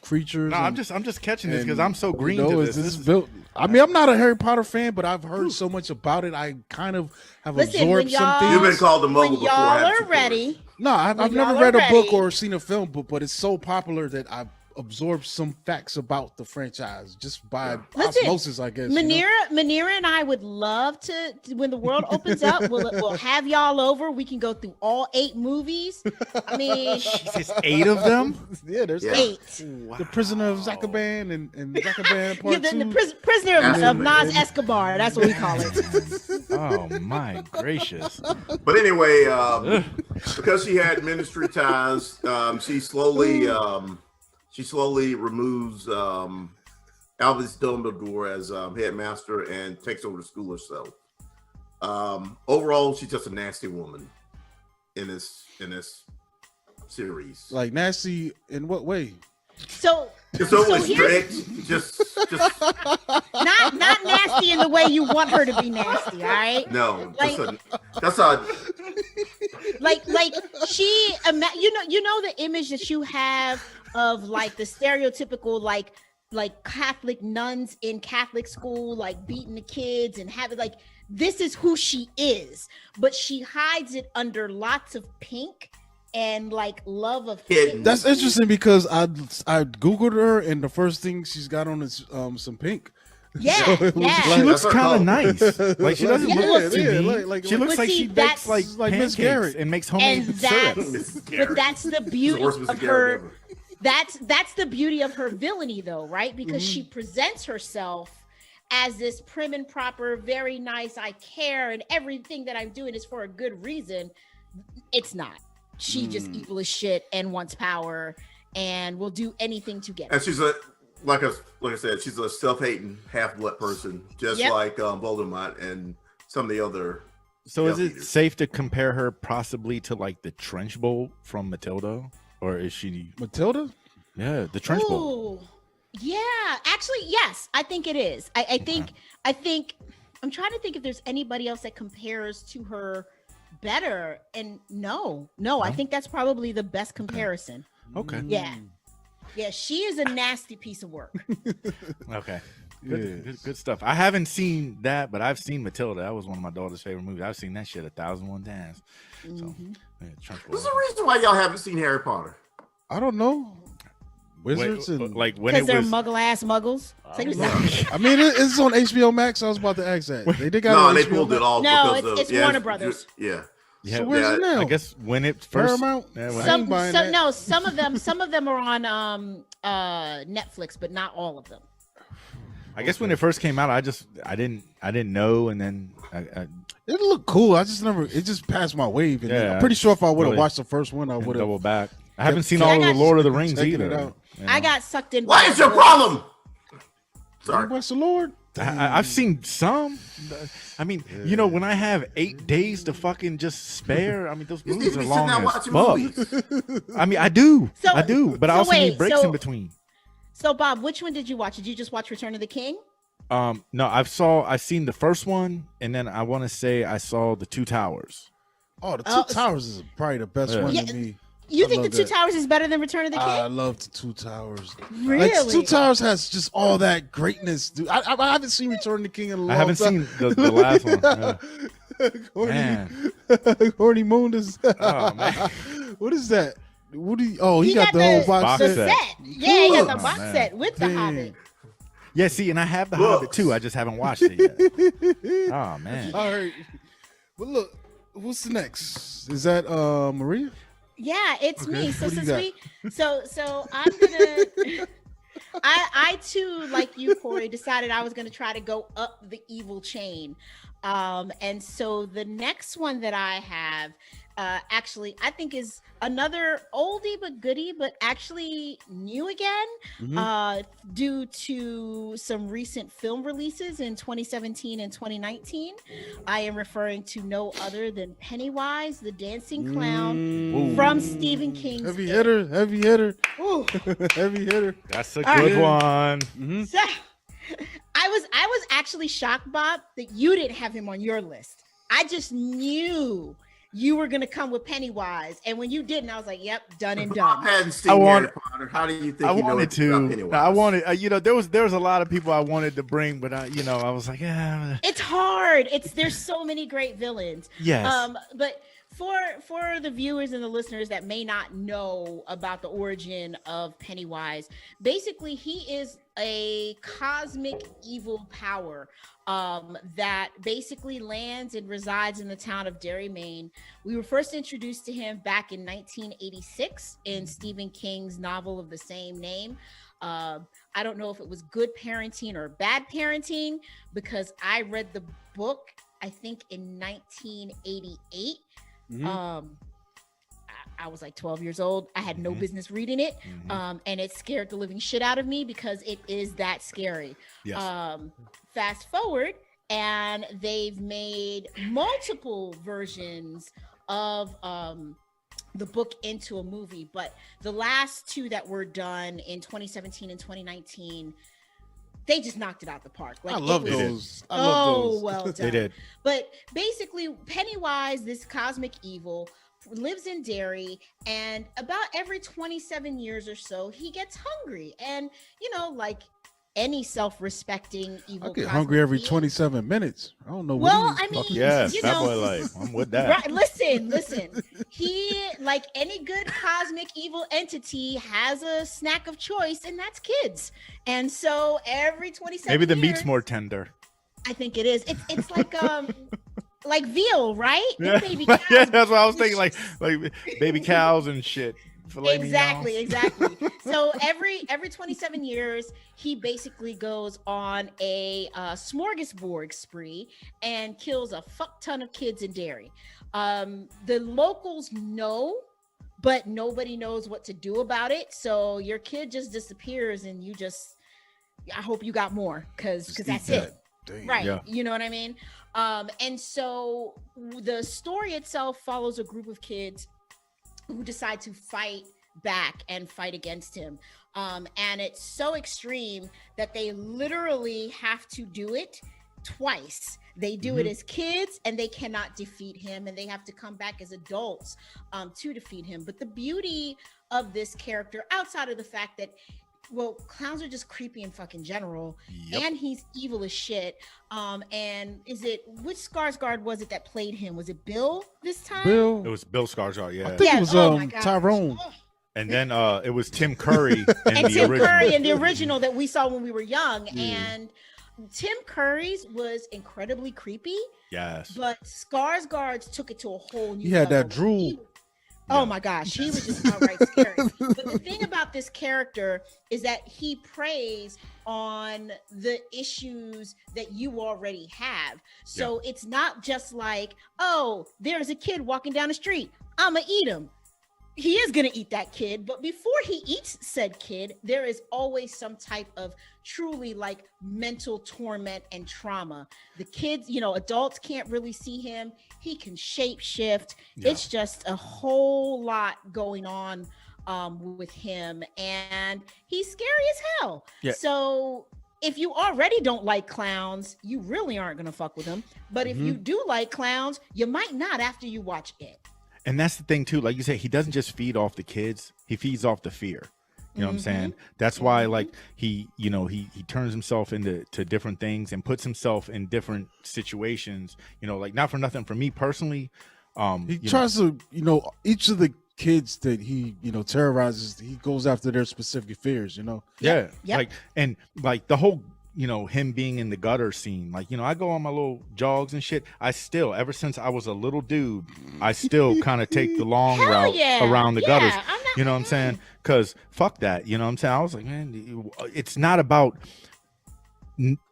Creatures. No, I'm just catching this because I'm so green to this. This is built. I mean, I'm not a Harry Potter fan, but I've heard so much about it. I kind of have absorbed some things. You've been called a Muggle before. Y'all are ready. No, I've never read a book or seen a film, but it's so popular that I've absorbed some facts about the franchise just by osmosis, I guess. Manira and I would love to when the world opens up, we'll have y'all over. We can go through all 8 movies. I mean, Jesus, 8 of them? Yeah, there's 8. Wow. The Prisoner of Azkaban and Azkaban Part 2. The Prisoner of Nas Escobar. That's what we call it. Oh my gracious! But anyway, because she had ministry ties, she slowly removes Albus Dumbledore as headmaster and takes over the school herself. Overall, she's just a nasty woman in this series. Like nasty in what way? So strict, just not nasty in the way you want her to be nasty, all right? No, that's like she, you know the image that you have of like the stereotypical like Catholic nuns in Catholic school, like beating the kids and having like this is who she is, but she hides it under lots of pink and like love of kittens. That's interesting because I googled her and the first thing she's got on is some pink. Yeah, she looks kind of nice. Like she doesn't look to me. Like she looks like she bakes like Miss Garrett and makes homemade syrup. But that's the beauty of her. That's the beauty of her villainy, though, right? Because she presents herself as this prim and proper, very nice. I care, and everything that I'm doing is for a good reason. It's not. She just evil as shit and wants power and will do anything to get it. And she's like I said, she's a self-hating half-blood person, just like Voldemort and some of the other. So is it safe to compare her possibly to like the Trench Bowl from Matilda, or is she Matilda? Yeah, the Trench Bowl. Yeah, actually, yes, I think it is. I think I'm trying to think if there's anybody else that compares to her better, and no, I think that's probably the best comparison. Okay. Yeah, she is a nasty piece of work. Okay. Good stuff. I haven't seen that, but I've seen Matilda. That was one of my daughter's favorite movies. I've seen that shit 1,001 times. So, what's the reason why y'all haven't seen Harry Potter? I don't know. Wizards and like when because they're muggle ass muggles. I mean, it's on HBO Max. I was about to ask that. They did got they pulled it off. No, it's Warner Brothers. Yeah. So where's it now? I guess when it first Paramount. Some of them are on Netflix, but not all of them. I guess when it first came out, I didn't know, and then it looked cool. I just never. It just passed my wave. And I'm pretty sure if I would have watched the first one, I would have double back. I haven't seen all of the Lord of the Rings either. I got sucked in. What is your problem? Sorry, what's the Lord? I've seen some. I mean, when I have 8 days to fucking just spare, I mean, those movies are long as fuck. I mean, I do, but I also need breaks in between. So, Bob, which one did you watch? Did you just watch Return of the King? No, I've seen the first one, and then I want to say I saw the Two Towers. Oh, the Two Towers is probably the best one to me. You think the Two Towers is better than Return of the King? I love the Two Towers. Really? Like, Two Towers has just all that greatness, dude. I haven't seen Return of the King in a long time. I haven't seen the last one. Yeah. Man. Corny Moon is. Oh man. What is that? What do you? Oh, he got got the whole the- box the set. Set. Yeah, he got the Oh, box man. set with the Dang. Hobbit. Yeah, see, and I have the Books. Hobbit too. I just haven't watched it yet. Oh man. All right. Well, look. What's the next? Is that Maria? Yeah, it's Okay, me. So what do you since got? so I'm gonna I too, like you, Corey, decided I was gonna try to go up the evil chain. And so the next one that I have actually I think is another oldie but goodie, but actually new again, due to some recent film releases in 2017 and 2019. I am referring to no other than Pennywise, the dancing clown from Stephen King's Heavy It. hitter. Heavy hitter. Ooh. Heavy hitter. That's a All good right. one. So, I was actually shocked, Bob, that you didn't have him on your list. I just knew you were gonna come with Pennywise, and when you didn't, I was like, "Yep, done and Bob done." hadn't seen I want- Harry Potter. How do you think I he knows wanted about to. Pennywise? I wanted. There was a lot of people I wanted to bring, but I was like, yeah. It's hard. There's so many great villains. Yes. But for the viewers and the listeners that may not know about the origin of Pennywise, basically he is a cosmic evil power that basically lands and resides in the town of Derry, Maine. We were first introduced to him back in 1986 in Stephen King's novel of the same name. I don't know if it was good parenting or bad parenting, because I read the book, I think in 1988. I was like 12 years old. I had no business reading it. And it scared the living shit out of me because it is that scary. Yes. Fast forward, and they've made multiple versions of the book into a movie, but the last two that were done in 2017 and 2019, they just knocked it out the park. Like, I love it was those. I love those. well done. They did. But basically, Pennywise, this cosmic evil, lives in Derry, and about every 27 years or so, he gets hungry. And, like any self-respecting evil, I get cosmic hungry every being. 27 minutes. I don't know. Well, what I mean, Yes, you that know, boy life. I'm with that. right, listen. He, like any good cosmic evil entity, has a snack of choice, and that's kids. And so every 27 Maybe the years, meat's more tender. I think it is. It's like veal, right? Yeah. Baby cows. Yeah, that's what I was thinking. Like baby cows and shit. Filet Exactly. mignons. So every 27 years, he basically goes on a smorgasbord spree and kills a fuck ton of kids in Derry. The locals know, but nobody knows what to do about it. So your kid just disappears, and I hope you got more, because that's it. Dang. Right. Yeah. You know what I mean? And so the story itself follows a group of kids who decide to fight back and fight against him. And it's so extreme that they literally have to do it twice. They do it as kids, and they cannot defeat him, and they have to come back as adults to defeat him. But the beauty of this character, outside of the fact that, well, clowns are just creepy in fucking general, Yep. and he's evil as shit. And which Skarsgård was it that played him? Was it Bill this time? Bill. It was Bill Skarsgård, yeah. I think it was oh my God. Tyrone. Oh. And then it was Tim Curry in And the Tim original. Curry in the original that we saw when we were young. Yeah. And Tim Curry's was incredibly creepy, Yes. but Skarsgård's took it to a whole new He had that level. drool. Oh my gosh, he was just outright scary. But the thing about this character is that he preys on the issues that you already have. So it's not just like, oh, there's a kid walking down the street, I'ma eat him. He is going to eat that kid, but before he eats said kid, there is always some type of truly like mental torment and trauma. The kids, adults can't really see him. He can shape shift. Yeah. It's just a whole lot going on with him, and he's scary as hell. Yeah. So if you already don't like clowns, you really aren't going to fuck with him. But if you do like clowns, you might not after you watch it. And that's the thing too. Like you say, he doesn't just feed off the kids; he feeds off the fear. You know what I'm saying? That's why, like, he turns himself into different things and puts himself in different situations. You know, like, not for nothing, for me personally, he tries to, each of the kids that he, terrorizes, he goes after their specific fears. Yeah. Yep. Like, and like the whole, him being in the gutter scene, like, I go on my little jogs and shit. I still, ever since I was a little dude, I still kind of take the long route around the gutters. You know what I'm saying? Because fuck that. You know what I'm saying? I was like, man, it's not about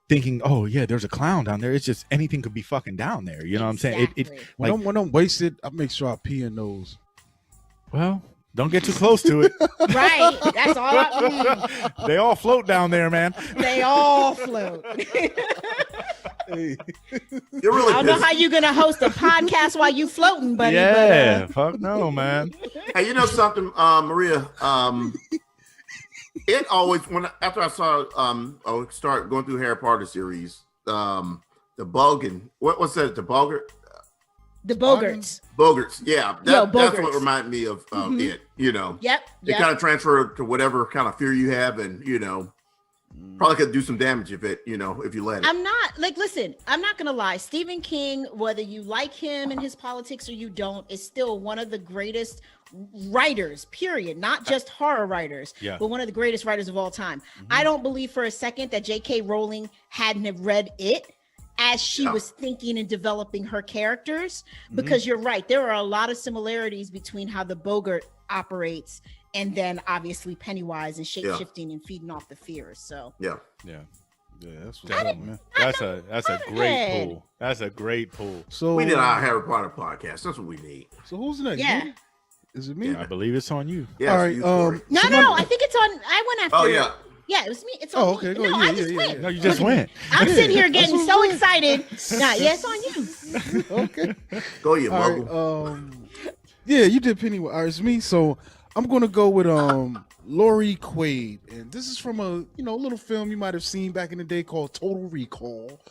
thinking, oh yeah, there's a clown down there. It's just anything could be fucking down there. You know what I'm saying? When I'm wasted, I make sure I pee in those. Well, don't get too close to it. Right. That's all. They all float down there, man. They all float. You're really I don't know how you're gonna host a podcast while you floating, buddy. Yeah, fuck no, man. Hey, you know something, Maria? It always after I saw I start going through Harry Potter series, the Bogan. What's that? The Bogart. The Bogarts. Bogarts, yeah. Bogarts. That's what reminded me of it, Yep. It kind of transfer to whatever kind of fear you have, and probably could do some damage if you let it. I'm not listen, I'm not gonna lie. Stephen King, whether you like him and his politics or you don't, is still one of the greatest writers, period. Not just horror writers, but one of the greatest writers of all time. I don't believe for a second that J.K. Rowling hadn't have read it as she was thinking and developing her characters, because you're right, there are a lot of similarities between how the Bogart operates and then obviously Pennywise and shape-shifting and feeding off the fears. So that's what's up, man. That's a great pull. That's a great pull. So we did our Harry Potter podcast. That's what we need. So who's next? Yeah. Is it me? I believe it's on you. Yeah. All right. No, I think it's on. I went after. Oh yeah. Yeah, it was me. It's on okay. me. No, I just went. No, you just went. I'm sitting here getting so excited. Nah, yeah, it's on you. Okay. Go you All muggle. right, yeah, you did Pennywise. All right, it's me. So I'm gonna go with Laurie Quaid, and this is from a little film you might have seen back in the day called Total Recall,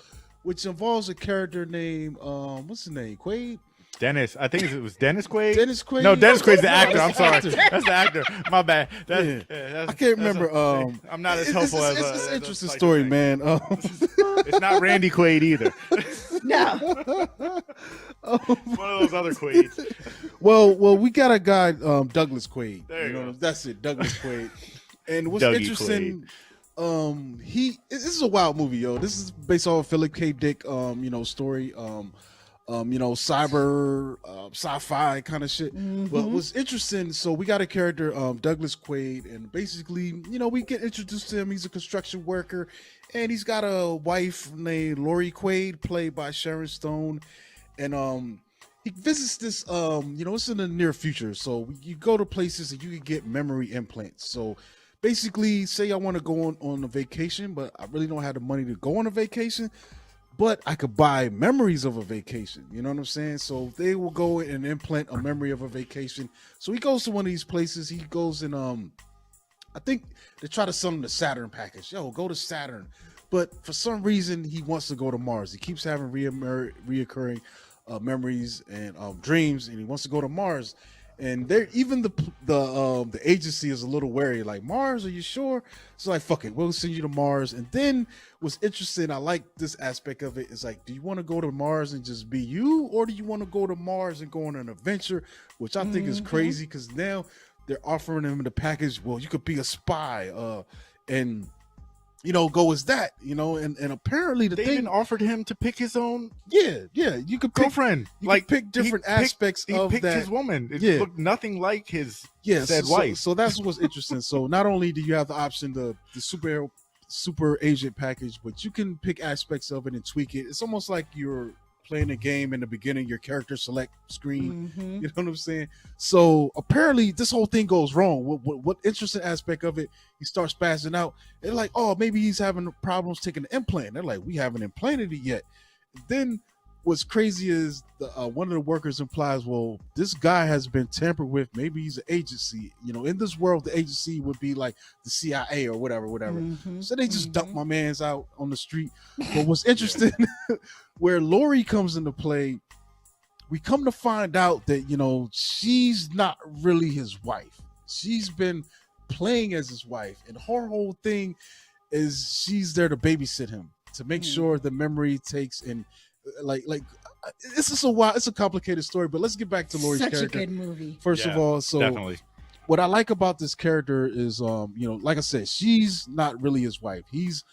which involves a character named what's his name? Quaid. Dennis, I think it was Dennis Quaid. Dennis Quaid. No, Dennis Quaid's the actor. I'm That's sorry, the actor. that's the actor. My bad. I can't remember. I'm not as helpful as. It's an interesting story, man. It's not Randy Quaid either. No. One of those other Quaids. Well, we got a guy, Douglas Quaid. There you go. That's it, Douglas Quaid. And what's Dougie interesting, this is a wild movie, yo. This is based off Philip K. Dick, story. Cyber, sci-fi kind of shit. But what's interesting, so we got a character, Douglas Quaid, and basically, we get introduced to him. He's a construction worker, and he's got a wife named Laurie Quaid, played by Sharon Stone, and he visits this, it's in the near future. So you go to places and you can get memory implants. So basically, say I want to go on a vacation, but I really don't have the money to go on a vacation. But I could buy memories of a vacation. You know what I'm saying? So they will go and implant a memory of a vacation. So he goes to one of these places. He goes and I think they try to sell him the Saturn package. Yo, go to Saturn. But for some reason, he wants to go to Mars. He keeps having reoccurring memories and dreams, and he wants to go to Mars. And there, even the agency is a little wary. Like, Mars, are you sure? It's like, fuck it, we'll send you to Mars. And then what's interesting, I like this aspect of it. Is like, do you want to go to Mars and just be you, or do you want to go to Mars and go on an adventure? Which I think is crazy, because now they're offering him the package. Well, you could be a spy, and go as that, and apparently they even offered him to pick his own you could pick, girlfriend. Could pick different aspects he of picked that. his woman. It looked nothing like his said wife. So that's what's interesting. So not only do you have the option, the super agent package, but you can pick aspects of it and tweak it. It's almost like you're playing a game in the beginning, your character select screen. You know what I'm saying? So apparently this whole thing goes wrong. What interesting aspect of it, he starts spazzing out. They're like, oh, maybe he's having problems taking the implant. They're like, we haven't implanted it yet. Then what's crazy is one of the workers implies, well, this guy has been tampered with. Maybe he's an agency. In this world, the agency would be like the CIA or whatever. So they just dump my man's out on the street. But what's interesting, where Laurie comes into play, we come to find out that, she's not really his wife. She's been playing as his wife, and her whole thing is she's there to babysit him, to make sure the memory takes, and like it's just it's a complicated story, but let's get back to Laurie's character. Such a good movie. First of all, so definitely. What I like about this character is, like I said, she's not really his wife. He's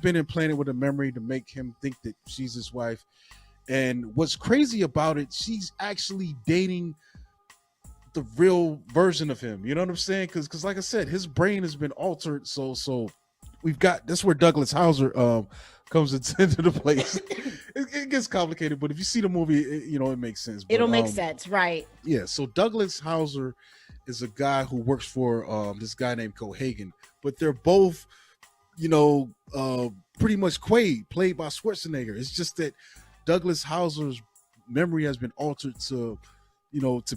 been implanted with a memory to make him think that she's his wife. And what's crazy about it, she's actually dating the real version of him. You know what I'm saying? Because like I said, his brain has been altered. So that's where Douglas Hauser comes into the place. It gets complicated, but if you see the movie, it makes sense. But, It'll make sense, right? Yeah. So Douglas Hauser is a guy who works for this guy named Cohagen, but they're both, pretty much Quaid, played by Schwarzenegger. It's just that Douglas Hauser's memory has been altered to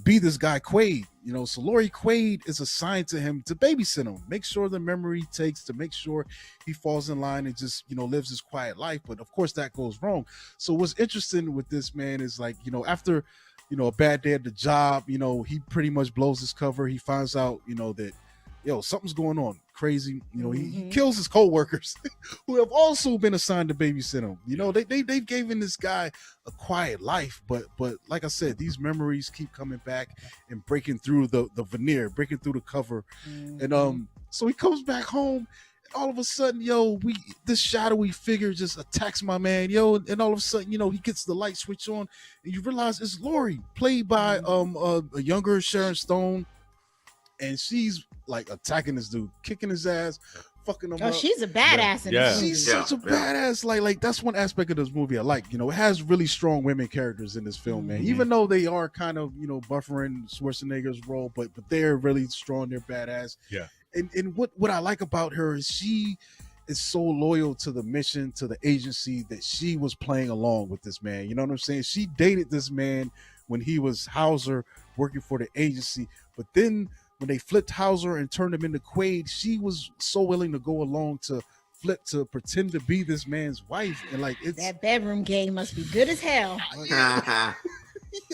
be this guy Quaid. So Laurie Quaid is assigned to him to babysit him, make sure the memory takes, to make sure he falls in line and just lives his quiet life. But of course that goes wrong. So what's interesting with this man is, like, after a bad day at the job, he pretty much blows his cover. He finds out that something's going on crazy. He kills his co-workers who have also been assigned to babysit him. They've given this guy a quiet life, but like I said, these memories keep coming back and breaking through the veneer, breaking through the cover. And so he comes back home, and all of a sudden, this shadowy figure just attacks my man, and all of a sudden, he gets the light switch on, and you realize it's Laurie, played by a younger Sharon Stone. And she's like attacking this dude, kicking his ass, fucking him up. She's a badass in this movie. She's such a badass. Like that's one aspect of this movie I like. It has really strong women characters in this film, man. Even though they are kind of, buffering Schwarzenegger's role, but they're really strong. They're badass. Yeah. And what I like about her is she is so loyal to the mission, to the agency, that she was playing along with this man. You know what I'm saying? She dated this man when he was Hauser working for the agency, but then when they flipped Hauser and turned him into Quaid, she was so willing to go along to flip to pretend to be this man's wife. And like, it's that bedroom game must be good as hell.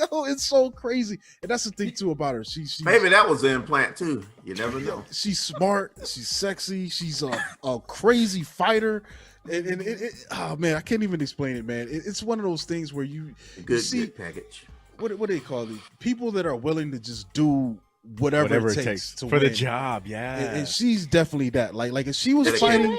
It's so crazy. And that's the thing too about her. She maybe that was the implant too. You never know. She's smart. She's sexy. She's a crazy fighter. And oh man, I can't even explain it, man. It's one of those things where you see good package. What do they call these people that are willing to just do whatever it takes to for win. the job? Yeah. And she's definitely that. Like if she was fighting,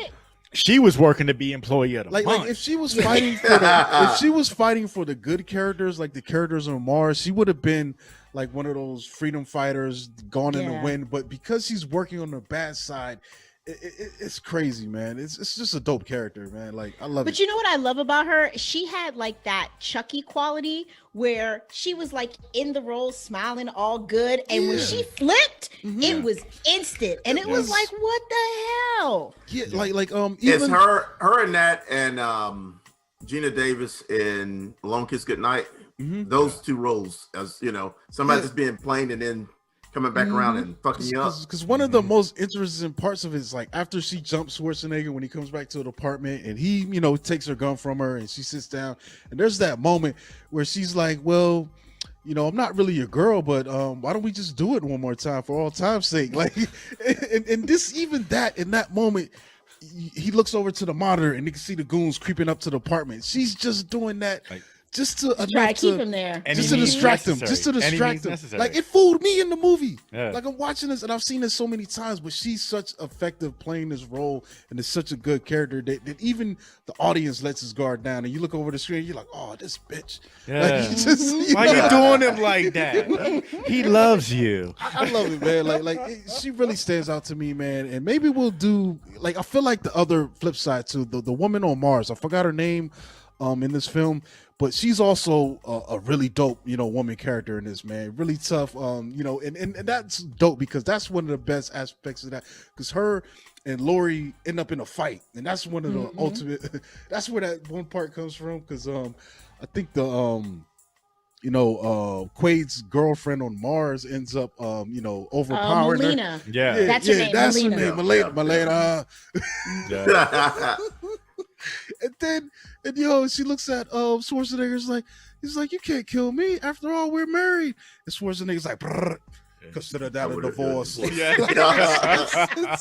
she was working to be employee of the month. Like if she was fighting for the good characters, like the characters on Mars, she would have been like one of those freedom fighters gone in the wind. But because she's working on the bad side, it's crazy, man. It's just a dope character, man. Like I love it. But you know what I love about her? She had like that Chucky quality where she was like in the role, smiling all good, and when she flipped, it was instant, and it was like, what the hell? Yeah, like even it's her and that, and Gina Davis in Long Kiss Goodnight. Those two roles, as somebody that's being plain and then coming back around and fucking you up. Because one of the most interesting parts of it is like after she jumps Schwarzenegger when he comes back to the apartment and he, takes her gun from her and she sits down and there's that moment where she's like, well, I'm not really your girl, but why don't we just do it one more time for all time's sake? Like, and this, even that, in that moment, he looks over to the monitor and you can see the goons creeping up to the apartment. She's just doing that. Just to try to keep him there, just to distract him, Like it fooled me in the movie. Yeah. Like I'm watching this and I've seen this so many times, but she's such effective playing this role and is such a good character that even the audience lets his guard down. And you look over the screen, you're like, oh, this bitch. Yeah. Like, why you doing him like that? He loves you. I love it, man. She really stands out to me, man. And maybe we'll do I feel like the other flip side too. The woman on Mars, I forgot her name in this film. But she's also a really dope, woman character in this, man. Really tough, and that's dope because that's one of the best aspects of that. Because her and Laurie end up in a fight, and that's one of the ultimate. That's where that one part comes from. Because I think the Quaid's girlfriend on Mars ends up overpowering Melina. her. Yeah, that's her name. That's Melina. her name, Melina. Yeah. And she looks at Schwarzenegger's like, he's like, you can't kill me. After all, we're married. And Schwarzenegger's like, brrr. consider that I a would've- divorce. Yeah.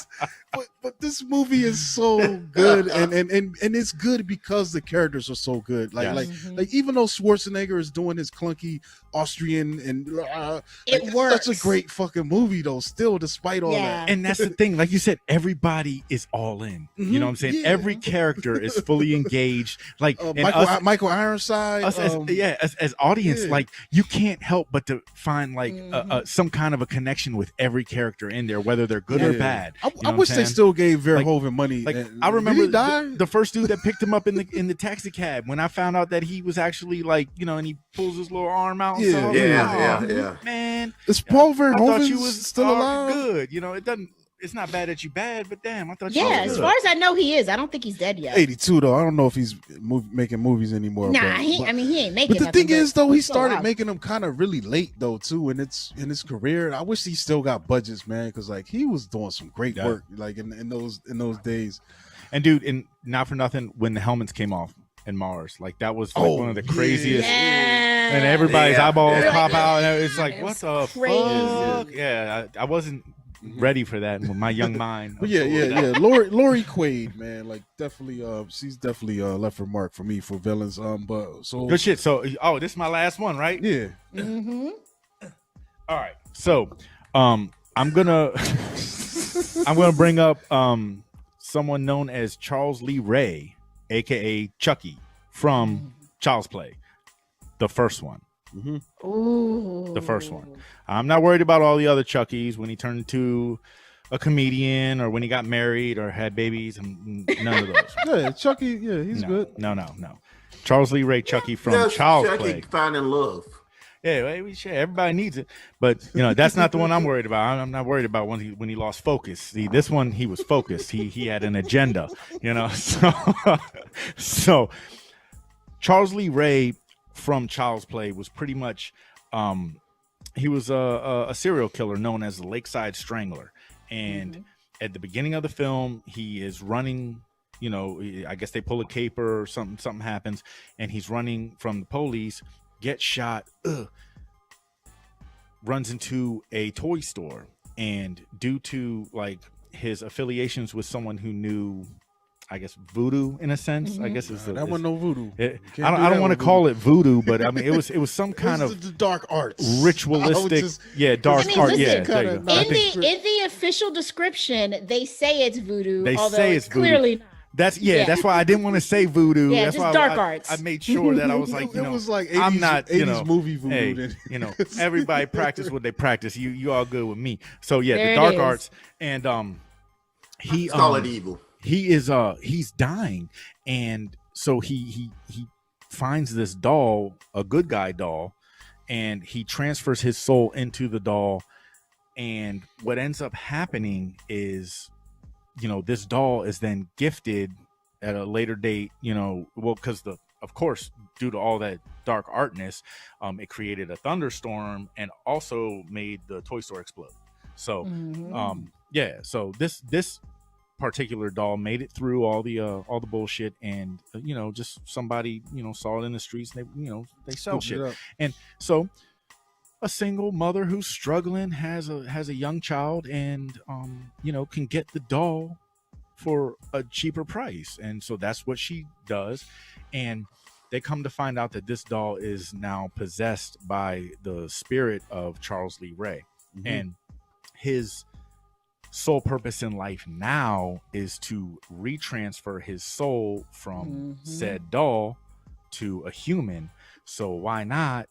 but this movie is so good, and it's good because the characters are so good. Like Yes. like even though Schwarzenegger is doing his clunky Austrian and It it's works. such a great fucking movie though. Still, despite all Yeah. that, And that's the thing, like you said, everybody is all in. You know what I'm saying? Yeah. Every character is fully engaged. Like and Michael Ironside, us as audience, yeah. like you can't help but to find like Mhm. some kind of a connection with every character in there, whether they're good or Yeah. bad. I You know what wish I'm they saying? still gave Like- Verhoeven money. Like And- I did remember he die? the first dude that picked him up in the taxi cab when I found out that he was actually like, you know, and he pulls his little arm out. And Yeah, stuff. I was Yeah, like, yeah, "Oh, yeah. man. Is Paul I thought Verhoeven you was still alive? good. You know, it's not bad that you bad, but damn, I thought you Yeah, was as good. far as I know, he is. I don't think he's dead yet. 82 though. I don't know if he's making movies anymore. Nah, but, he ain't making. but the nothing, thing is, though, he he's still started alive. making them kind of really late though too, in his career. I wish he still got budgets, man, because like he was doing some great Yeah. work, like in those days. And dude, and not for nothing, when the helmets came off in Mars, like that was like Oh, one of the yeah. cracies. Yeah. And everybody's Yeah. eyeballs Yeah. pop out, and it's like, It what was the crazy. fuck? Yeah, I wasn't ready for that with my young mind. But yeah. Lori Quaid, man, like definitely, she's definitely left her mark for me for villains. But so Good shit. So, this is my last one, right? yeah. Mm-hmm. All right. So, I'm gonna bring up someone known as Charles Lee Ray, aka Chucky from Child's Play, the first one. Ooh. The first one. I'm not worried about all the other Chuckies when he turned into a comedian or when he got married or had babies, and none of those. Yeah, Chucky, yeah, he's no, good. No. Charles Lee Ray Chucky from Just Child's Chucky Play. finding love. Yeah, everybody needs it, but that's not the one I'm worried about. I'm not worried about when he lost focus. See, this one he was focused. He had an agenda, So Charles Lee Ray from Child's Play was pretty much he was a serial killer known as the Lakeside Strangler, and at the beginning of the film he is running. I guess they pull a caper or something happens, and he's running from the police. Gets shot, runs into a toy store, and due to like his affiliations with someone who knew, I guess, voodoo in a sense. I guess it's That wasn't no voodoo. I don't want to call it voodoo, but I mean it was some kind of the dark arts, ritualistic, dark I mean, art. listen, Yeah, there you go. I think in the official description, they say it's voodoo. They although say it's it's voodoo. clearly not. that's Yeah. that's why I didn't want to say voodoo. Yeah, That's just why dark I arts. made sure that I was like, it was like 80s, I'm not, 80s movie voodoo. hey, then. everybody practice what they practice. You all good with me. So yeah, There the it dark is. arts, and he Let's call it evil. he is he's dying, and so he finds this doll, a good guy doll, and he transfers his soul into the doll, and what ends up happening is this doll is then gifted at a later date, because of course, due to all that dark artness, it created a thunderstorm and also made the toy store explode. So, so this particular doll made it through all the bullshit, and just somebody saw it in the streets, and they sell Scooped it shit, up. and so a single mother who's struggling has a young child, and can get the doll for a cheaper price, and so that's what she does, and they come to find out that this doll is now possessed by the spirit of Charles Lee Ray, and his sole purpose in life now is to retransfer his soul from said doll to a human. So why not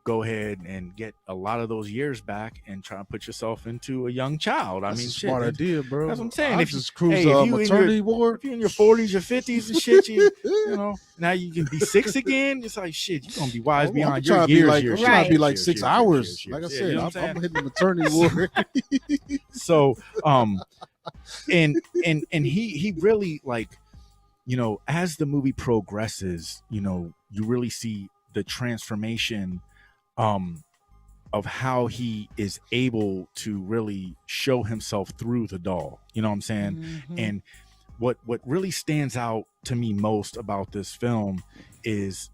go ahead and get a lot of those years back and try to put yourself into a young child? That's I mean, a shit, smart man. idea, bro. That's what I'm saying. I If just you- cruise hey, if you in your- maternity ward. If you're in your 40s or 50s and shit, now you can be 6 again. It's like shit, you're gonna be wise I'm beyond trying your to be years. like, years, I'm trying to be years, like years, 6 years, hours. years, Like I years. said, Yeah, you know what I'm hitting the maternity ward. So and he really, like, as the movie progresses, you really see the transformation of how he is able to really show himself through the doll. You know what I'm saying? And what really stands out to me most about this film is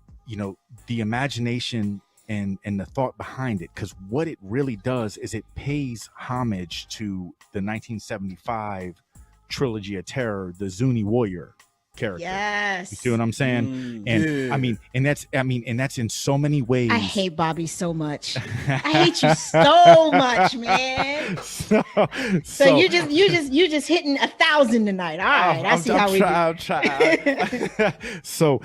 the imagination and the thought behind it, because what it really does is it pays homage to the 1975 trilogy of terror, the Zuni warrior character. Yes. You see what I'm saying? And I mean, and that's in so many ways. I hate Bobby so much. I hate you so much, man. So you just hitting 1,000 tonight. All right, I see how we do. I'll try. So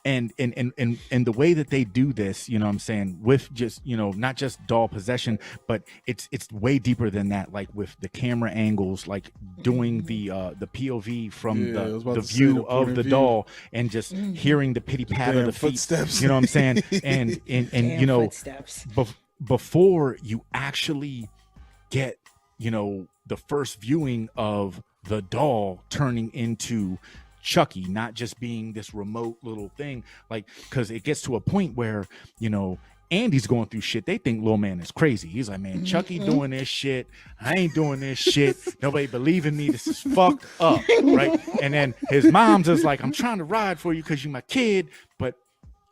and the way that they do this, you know what I'm saying, with just, you know, not just doll possession, but it's way deeper than that, like with the camera angles, like doing the POV from the view of the doll, and just hearing the pitty pat of the feet, footsteps. You know what I'm saying? And you know, before you actually get, you know, the first viewing of the doll turning into Chucky, not just being this remote little thing, like, because it gets to a point where, you know, Andy's going through shit. They think little man is crazy. He's like, man, Chucky doing this shit. I ain't doing this shit. Nobody believing me. This is fucked up, right? And then his mom's just like, I'm trying to ride for you because you're my kid, but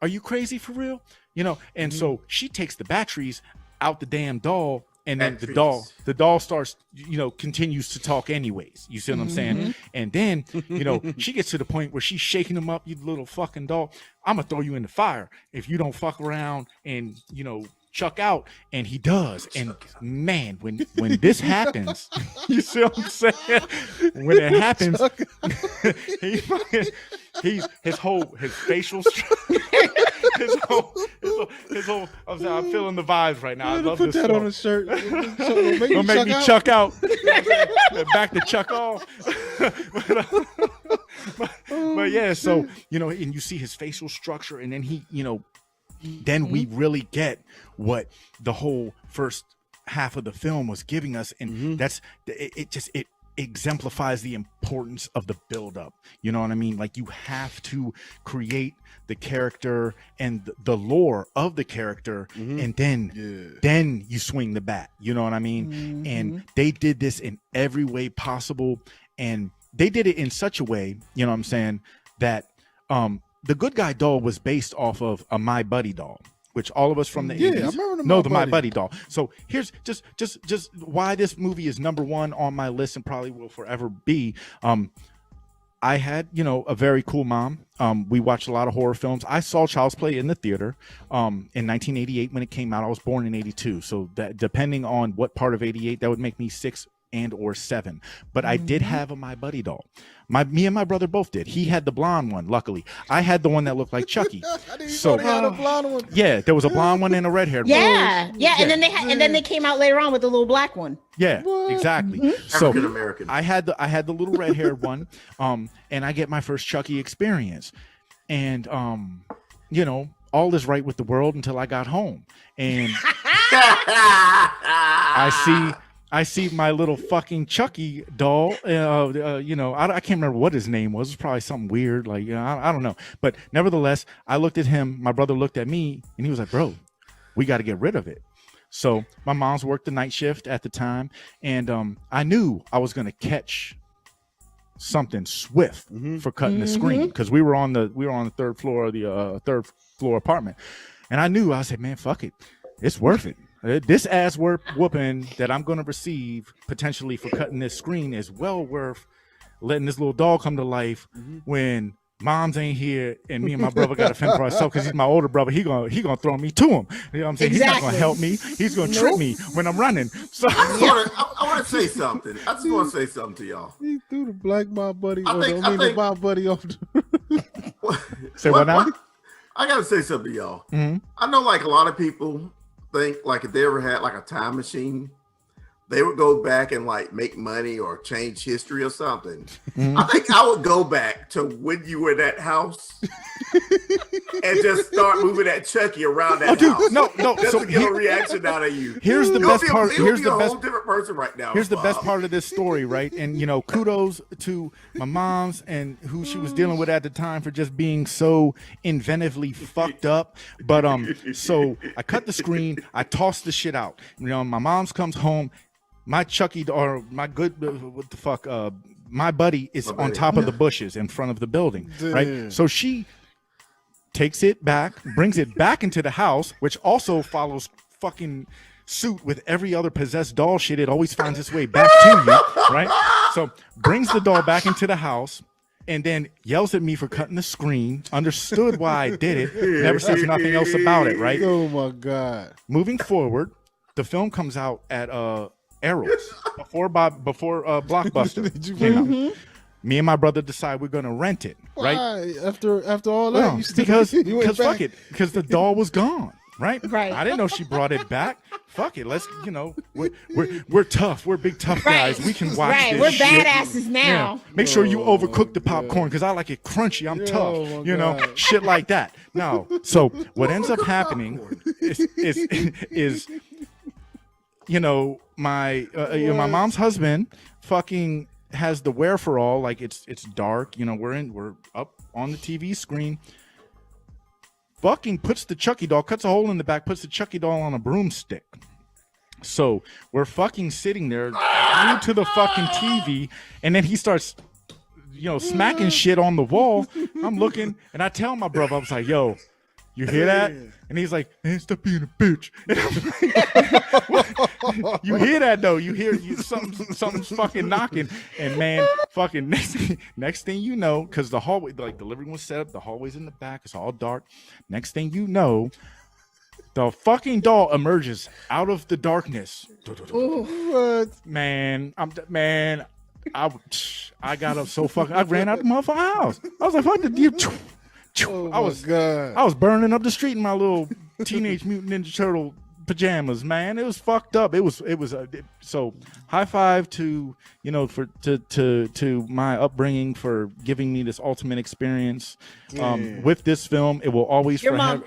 are you crazy for real? You know, and so she takes the batteries out the damn doll. And then the doll starts, you know, continues to talk anyways. You see what I'm saying? And then, you know, she gets to the point where she's shaking him up, you little fucking doll. I'm going to throw you in the fire if you don't fuck around and, you know, chuck out. And he does. And man, when this happens, you see what I'm saying? When it happens, his facial structure. His whole. I'm feeling the vibes right now. I love put this. Put that song on a shirt. Don't make me chuck out. Back to chuck off. but yeah, so, you know, and you see his facial structure, and then he, you know, then we really get what the whole first half of the film was giving us, and that's it exemplifies the importance of the buildup. You know what I mean? Like, you have to create the character and the lore of the character, and then you swing the bat. You know what I mean? And they did this in every way possible, and they did it in such a way, you know what I'm saying, that the good guy doll was based off of a My Buddy doll, which all of us from the 80s know, the My Buddy doll. So here's just why this movie is number one on my list and probably will forever be. I had, you know, a very cool mom. We watched a lot of horror films. I saw Child's Play in the theater in 1988 when it came out. I was born in 82. So that, depending on what part of 88, that would make me 6 and or 7. But I did have a My Buddy doll. Me and my brother both did. He had the blonde one, luckily. I had the one that looked like Chucky. So had a blonde one. Yeah, there was a blonde one and a red-haired one. Yeah. And then they came out later on with the little black one. Yeah, exactly. So African American. I had the little red-haired one, and I get my first Chucky experience, and you know, all is right with the world until I got home, and I see my little fucking Chucky doll. You know, I can't remember what his name was. It was probably something weird, like, you know, I don't know. But nevertheless, I looked at him. My brother looked at me, and he was like, "Bro, we got to get rid of it." So my mom's worked the night shift at the time, and I knew I was gonna catch something swift for cutting the screen, because we were on the third floor of the third floor apartment, and I knew, I said, "Man, fuck it, it's worth it." This ass whooping that I'm going to receive potentially for cutting this screen is well worth letting this little dog come to life when mom's ain't here and me and my brother got to fend for ourselves, because he's my older brother. He gonna throw me to him. You know what I'm saying? Exactly. He's not going to help me. He's going to trip me when I'm running. So I want to say something. I just want to say something to y'all. He threw the black My Buddy. The My Buddy off. Say what now? I got to say something to y'all. I know, like, a lot of people think, like, if they ever had like a time machine, they would go back and like make money or change history or something. I think I would go back to when you were in that house and just start moving that Chucky around that house. No. Just to get a reaction out of you. Here's the best part. Here's the best. Whole different person right now. Here's the best part of this story, right? And, you know, kudos to my mom's and who she was dealing with at the time for just being so inventively fucked up. But so I cut the screen, I tossed the shit out. You know, my mom's comes home, my Chucky or my good what the fuck My Buddy is on top of the bushes in front of the building, right? So she takes it back, brings it back into the house, which also follows fucking suit with every other possessed doll shit. It always finds its way back to you, right? So brings the doll back into the house and then yells at me for cutting the screen, understood why I did it, never says nothing else about it, right? Oh my God. Moving forward, the film comes out at Arrows before Blockbuster came out. Me and my brother decide we're gonna rent it, right? Why? After all that, Well, you still, because you went fuck back? it, because the doll was gone, right? Right. I didn't know she brought it back. Fuck it, let's we're tough. We're big tough guys. Right. We can watch Right. this We're shit. badasses now. Yeah. Make sure you overcook the popcorn because I like it crunchy. I'm tough, oh my you know, God. shit like that. No, so what ends up happening is you know, my mom's husband fucking has the wherefore like it's dark, you know, we're up on the TV screen. Fucking puts the Chucky doll, cuts a hole in the back, puts the Chucky doll on a broomstick. So we're fucking sitting there glued to the fucking TV, and then he starts, you know, smacking shit on the wall. I'm looking, and I tell my brother, I was like, yo, you hear that? And he's like, man, stop being a bitch. And I'm like, you hear that though? You hear something's fucking knocking, and man, fucking next thing you know, because the hallway, like the living room was set up, the hallway's in the back, it's all dark. Next thing you know, the fucking doll emerges out of the darkness. What? Man, I got up so fucking. I ran out the motherfucking house. I was like, fuck the you. Oh I was my God. I was burning up the street in my little Teenage Mutant Ninja Turtle pajamas, man. It was fucked up. It was so high five to, you know, to my upbringing for giving me this ultimate experience with this film. It will always Your mom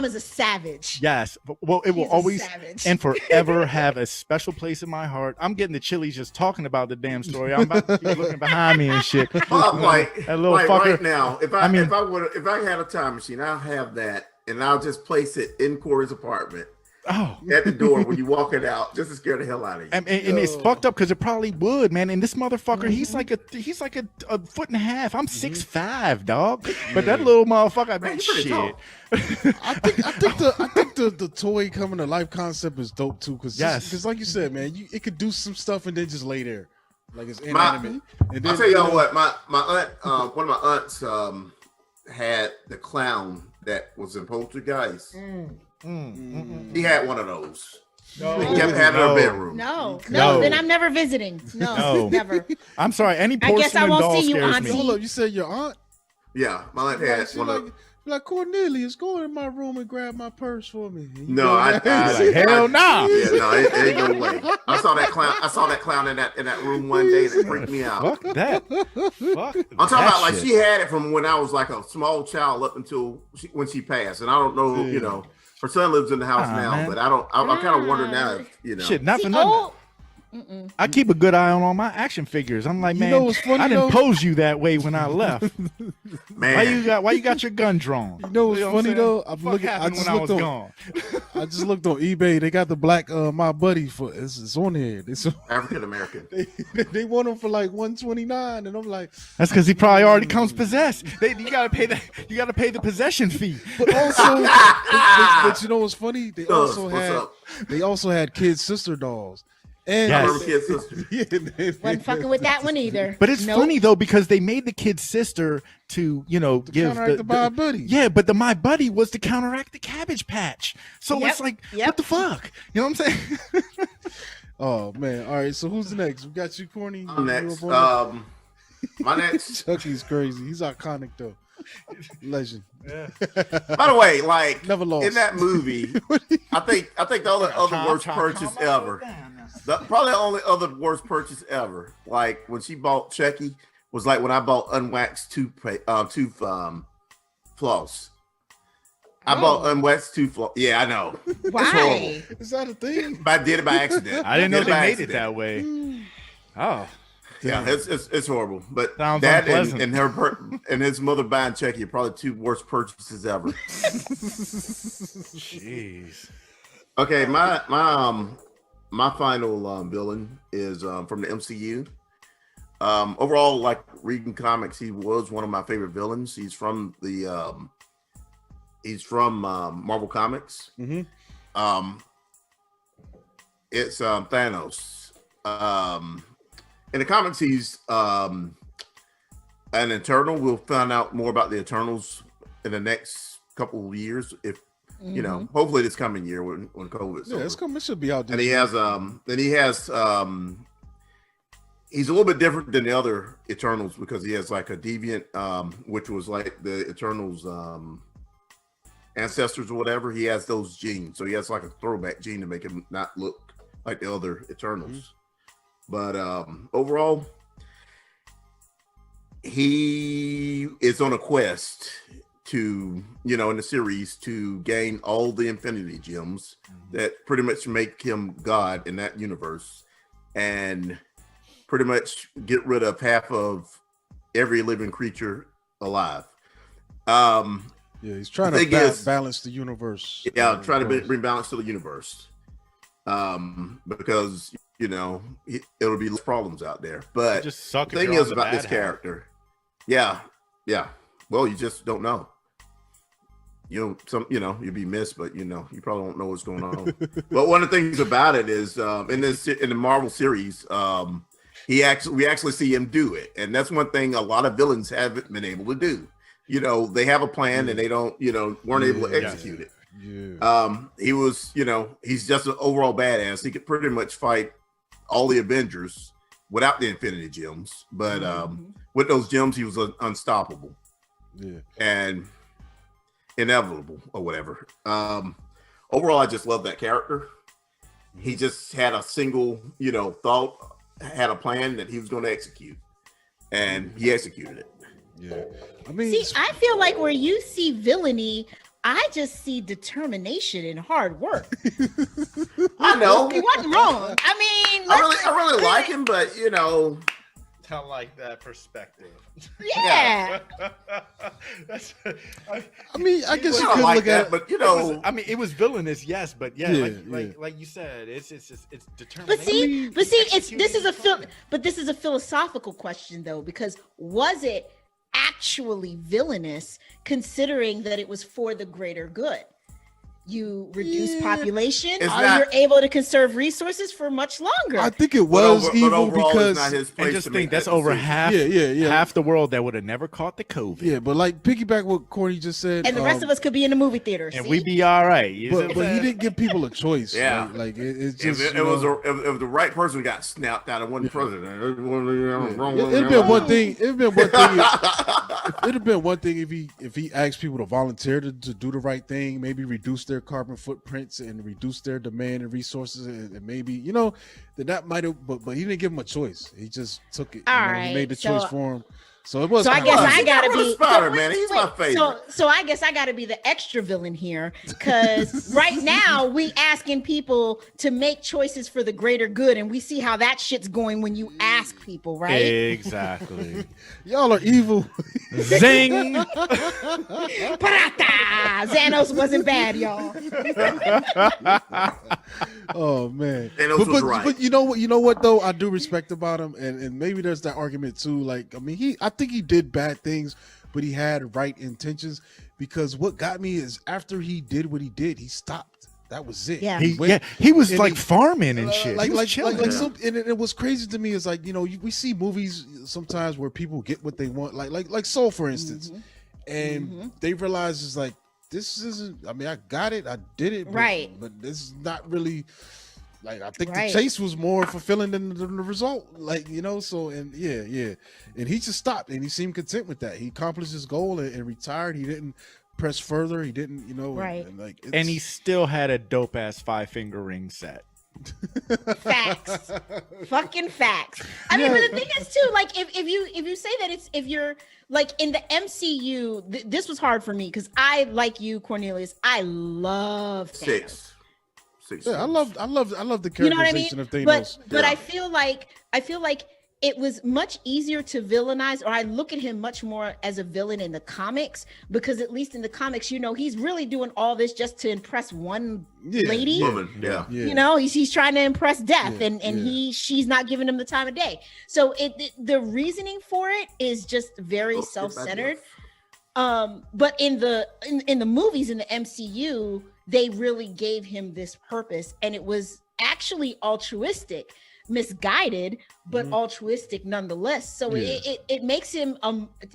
is a savage. Yes, well, it will She's a always savage. and forever have a special place in my heart. I'm getting the chillies just talking about the damn story. I'm about to keep looking behind me and shit. I'm like, That little like fucker. right now, if I had a time machine, I'll have that and I'll just place it in Corey's apartment. Oh, At the door when you walk it out, just to scare the hell out of you. and it's fucked up because it probably would, man. And this motherfucker, he's like a foot and a half. I'm 6'5", dog. But that little motherfucker, man, he's pretty shit. tall. I think the toy coming to life concept is dope too, because like you said, man, it could do some stuff and then just lay there, like it's inanimate. And then, I'll tell y'all what, my aunt, one of my aunts, had the clown that was in Poltergeist. He had one of those. No. He kept having her bedroom. No, No. then I'm never visiting. No, never. I'm sorry. Any I guess I porcelain won't doll see you, scares auntie. me. Hold up, you said your aunt? Yeah, my aunt had one of. Like Cornelius, go in my room and grab my purse for me. No, Like, hell nah. Yeah, no, it ain't no way. I saw that clown in that room one day, and it freaked me out. Fuck that. Fuck. I'm talking about like she had it from when I was like a small child up until when she passed, and I don't know, you know, her son lives in the house now, man. but I kind of wonder now, if, you know. Shit, not See, for nothing. oh, I keep a good eye on all my action figures. I'm like, You man, know what's funny, I didn't though? pose you that way when I left. Man, Why you got your gun drawn? You know what's what I'm funny saying? though? I'm Fuck looking. I happened just when I looked was on. gone. I just looked on eBay. They got the black my buddy for it's on here. African American. They want them for like $129, and I'm like, That's because he probably already comes possessed. You gotta pay the possession fee. but also, but you know what's funny? They What's also up? had kid sister dolls. And I Yes. remember kid sister. wasn't fucking with that one either. But it's Nope. funny though because they made the kid's sister to give counteract the My Buddy. Yeah, but the My Buddy was to counteract the Cabbage Patch. So Yep, it's like, yep. what the fuck? You know what I'm saying? Oh man! All right, so who's next? We got you, Corny. I'm You next. up on My next. it? Chucky's crazy. He's iconic though. Legend. By the way, like Never lost. in that movie, I think the other worst purchase ever. Probably the only other worst purchase ever. Like when she bought Chucky was like when I bought unwaxed tooth floss. I bought unwaxed tooth floss. Yeah, I know. It's Why? horrible. Is that a thing? But I did it by accident. I didn't know Did they by made accident. it that way. Oh. Yeah, it's horrible. But Sounds that unpleasant. and and his mother buying Chucky are probably two worst purchases ever. Jeez. Okay, my final villain is from the MCU. Overall, like reading comics, he was one of my favorite villains. He's from the He's from Marvel Comics. Mm-hmm. It's Thanos. In the comics, he's an Eternal. We'll find out more about the Eternals in the next couple of years. If you know, hopefully this coming year when COVID's over. It's coming. It should be out there. And he has he's a little bit different than the other Eternals because he has like a deviant, which was like the Eternals ancestors or whatever. He has those genes, so he has like a throwback gene to make him not look like the other Eternals. But overall, he is on a quest to, you know, in the series to gain all the Infinity Gems that pretty much make him God in that universe, and pretty much get rid of half of every living creature alive. Yeah, he's trying to balance the universe. Yeah, trying to bring balance to the universe. Because you know it'll be less problems out there. But just suck the thing is about this character. Yeah. Well, you just don't know. You'll be missed, but you probably don't know what's going on. But one of the things about it is in the Marvel series, we actually see him do it, and that's one thing a lot of villains haven't been able to do. You know, they have a plan and they don't, weren't able to execute it. Yeah. He was, he's just an overall badass. He could pretty much fight all the Avengers without the Infinity Gems, but with those gems, he was unstoppable. Yeah. And inevitable or whatever. Overall, I just love that character. He just had a single, thought, had a plan that he was going to execute, and he executed it. Yeah. I feel like where you see villainy, I just see determination and hard work. I know. He wasn't wrong. I mean, I really like him, but I like that perspective. Yeah. I guess you could like look that, at, but it was villainous, yes, but like you said, it's But determination. see, this is a philosophical question though, because was it actually villainous considering that it was for the greater good? You reduce population, you're able to conserve resources for much longer. I think it was evil because I just think that's over half the world that would have never caught the COVID. Yeah, but like piggyback what Corey just said, and the rest of us could be in the movie theater, and we'd be all right. But he didn't give people a choice. Yeah, like it's just if the right person got snapped out of one president, it'd been one thing. It'd have been one thing if he asked people to volunteer to do the right thing, maybe reduce their carbon footprints and reduce their demand and resources, and maybe that might have. But he didn't give him a choice. He just took it. He made the choice for him. So it was. So I guess I gotta be. Man, he's my favorite. So I guess I gotta be the extra villain here, because right now we asking people to make choices for the greater good, and we see how that shit's going when you ask people, right? Exactly. Y'all are evil. Zing. Parata! Xanos wasn't bad, y'all. Oh man. Thanos was right. But you know what though, I do respect about him, and maybe there's that argument too. Like, I mean, I think he did bad things, but he had right intentions, because what got me is after he did what he did, he stopped. That was it. Yeah. He was like farming and shit. And it was crazy to me is like, we see movies sometimes where people get what they want, like Soul, for instance, and they realize it's like, this isn't, I mean, I got it, I did it, but this is not really, like, I think the chase was more fulfilling than the result, so, and and he just stopped, and he seemed content with that. He accomplished his goal and retired. He didn't press further. He didn't, and he still had a dope ass 5-finger ring set. Facts. Fucking facts. I mean, but the thing is too, like, if you say that if you're like in the MCU, this was hard for me because I, like you, Cornelius, I love Thanos. Six. Yeah, I love the characterization of Thanos. But I feel like it was much easier to villainize, or I look at him much more as a villain in the comics, because at least in the comics, he's really doing all this just to impress one lady. Woman, he's trying to impress Death, and she's not giving him the time of day. So the reasoning for it is just very self-centered. But in the movies, in the MCU, they really gave him this purpose, and it was actually altruistic, misguided, but altruistic nonetheless. So it makes him,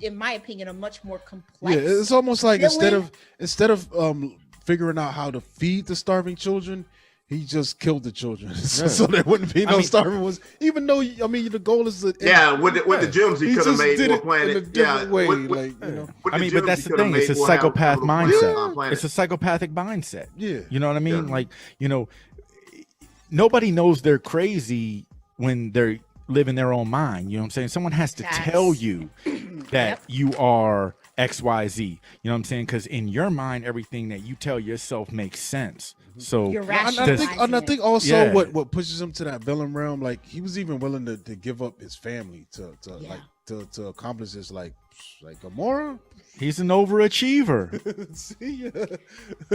in my opinion, a much more complex. Yeah, it's almost like villain. instead of figuring out how to feed the starving children, he just killed the children, so there wouldn't be no starving ones. Even though the goal is to with the gems he could have made did more it planet. in a different way, With but that's the thing. It's a psychopath mindset. It's a psychopathic mindset. Yeah, you know what I mean. Yeah. Like, nobody knows they're crazy when they're living their own mind. You know what I'm saying? Someone has to tell you that you are XYZ. You know what I'm saying? Because in your mind, everything that you tell yourself makes sense. So You're I think also what pushes him to that villain realm, like he was even willing to give up his family to accomplish this, like Gamora. He's an overachiever. See,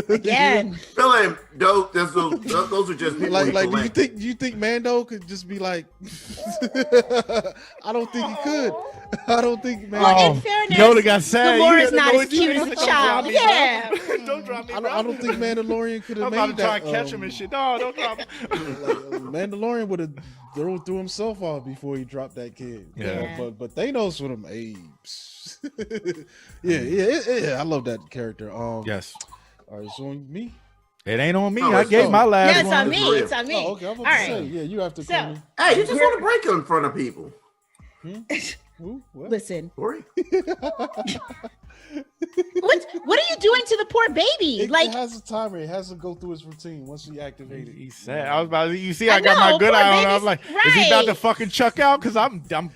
Again, Villain, those are just people. like do you think Mando could just be like? I don't think he could. I don't think Mando. well, in fairness, Yoda got sad. Gamora's not as cute as a child. Yeah. Don't drop me. I don't think Mandalorian could have I'm made about to that. try and catch him and shit. No, don't drop him. Mandalorian would have threw himself off before he dropped that kid. Yeah. But Thanos with him, apes. yeah. I love that character. Yes. All right, so on me. It ain't on me. Oh, I gave my last Yeah, it's one. on me. It's on me. Oh, okay. I'm about All to right. say, yeah, you have to call me. Hey, you just want to break it in front of people, Who? What? Listen, Corey. what are you doing to the poor baby? It Like, has a timer. It has to go through its routine once he activated. He's sad. I was about to. You see, I I got know, my good poor eye on. baby's I'm like, is he about to right. fucking chuck out? Cause I'm gone,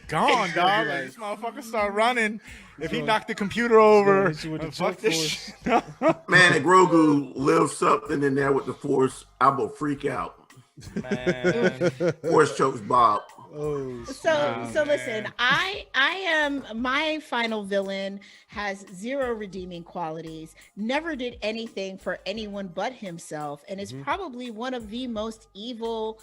dog. Like, this motherfucker start running. If he knocked the computer over, hit you with the fuck choke this force. shit. Man, if Grogu lives something in there with the Force, I will freak out. Man. Force chokes Bob. Oh, so listen, I am, my final villain has zero redeeming qualities, never did anything for anyone but himself, and is probably one of the most evil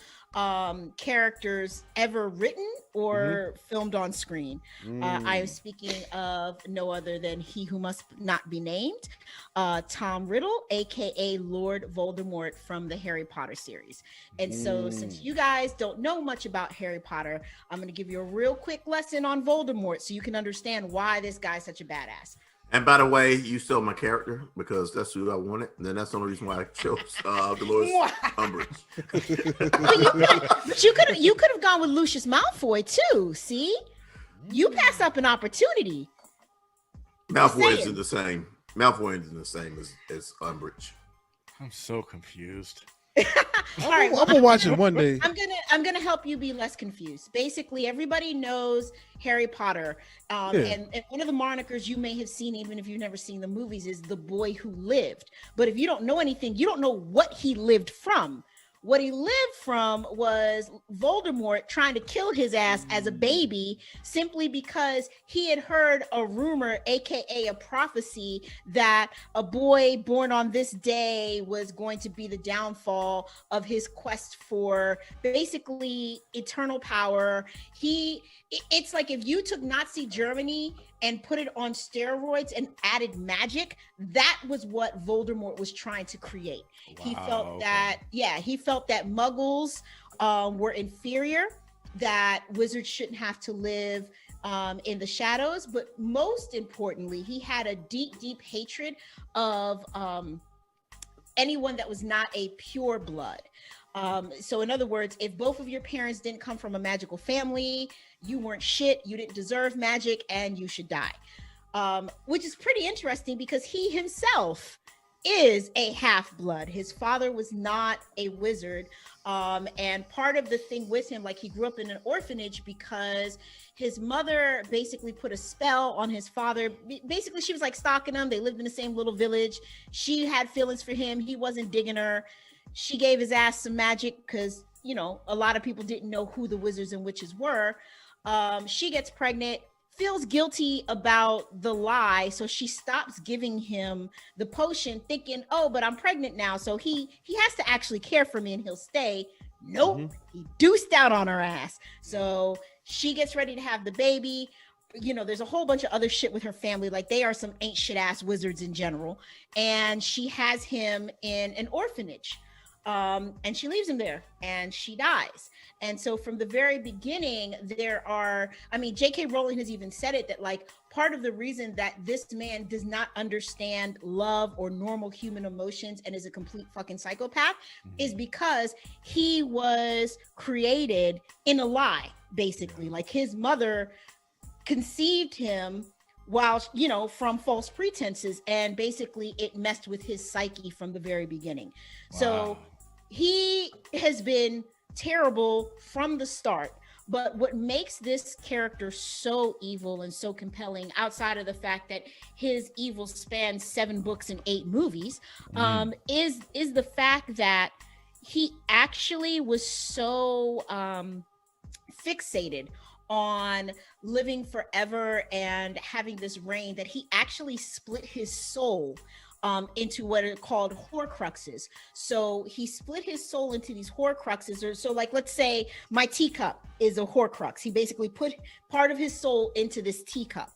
characters ever written or filmed on screen. I am speaking of no other than he who must not be named, Tom Riddle, aka Lord Voldemort from the Harry Potter series. And so since you guys don't know much about Harry Potter, I'm going to give you a real quick lesson on Voldemort so you can understand why this guy's such a badass. And by the way, you stole my character because that's who I wanted. And then that's the only reason why I chose Dolores Umbridge. But you could have gone with Lucius Malfoy too. See, you passed up an opportunity. Malfoy isn't the same. Malfoy isn't the same as Umbridge. I'm so confused. All right, I'm gonna watch it one day. I'm gonna help you be less confused. Basically, everybody knows Harry Potter, and one of the monikers you may have seen, even if you've never seen the movies, is the boy who lived. But if you don't know anything, you don't know what he lived from. What he lived from was Voldemort trying to kill his ass as a baby simply because he had heard a rumor, aka a prophecy, that a boy born on this day was going to be the downfall of his quest for basically eternal power. It's like if you took Nazi Germany and put it on steroids and added magic, that was what Voldemort was trying to create. He felt that Muggles were inferior, that wizards shouldn't have to live in the shadows, but most importantly, he had a deep hatred of anyone that was not a pure blood. So in other words, if both of your parents didn't come from a magical family, you weren't shit, you didn't deserve magic, and you should die. Which is pretty interesting because he himself is a half-blood. His father was not a wizard. And part of the thing with him, like he grew up in an orphanage because his mother basically put a spell on his father. Basically, she was like stalking him. They lived in the same little village. She had feelings for him. He wasn't digging her. She gave his ass some magic because, you know, a lot of people didn't know who the wizards and witches were. She gets pregnant, feels guilty about the lie, so she stops giving him the potion, thinking, oh, but I'm pregnant now, so he has to actually care for me and he'll stay. Nope, he deuced out on her ass. So she gets ready to have the baby. there's a whole bunch of other shit with her family. Like they are some ain't shit ass wizards in general. And she has him in an orphanage. And she leaves him there and she dies. And so from the very beginning, J.K. Rowling has even said it, that like part of the reason that this man does not understand love or normal human emotions and is a complete fucking psychopath is because he was created in a lie, basically. Like his mother conceived him while, from false pretenses, and basically it messed with his psyche from the very beginning. Wow. So he has been terrible from the start. But what makes this character so evil and so compelling, outside of the fact that his evil spans 7 books and 8 movies, is the fact that he actually was so fixated on living forever and having this reign that he actually split his soul into what are called Horcruxes. So he split his soul into these Horcruxes. So like, let's say my teacup is a Horcrux. He basically put part of his soul into this teacup.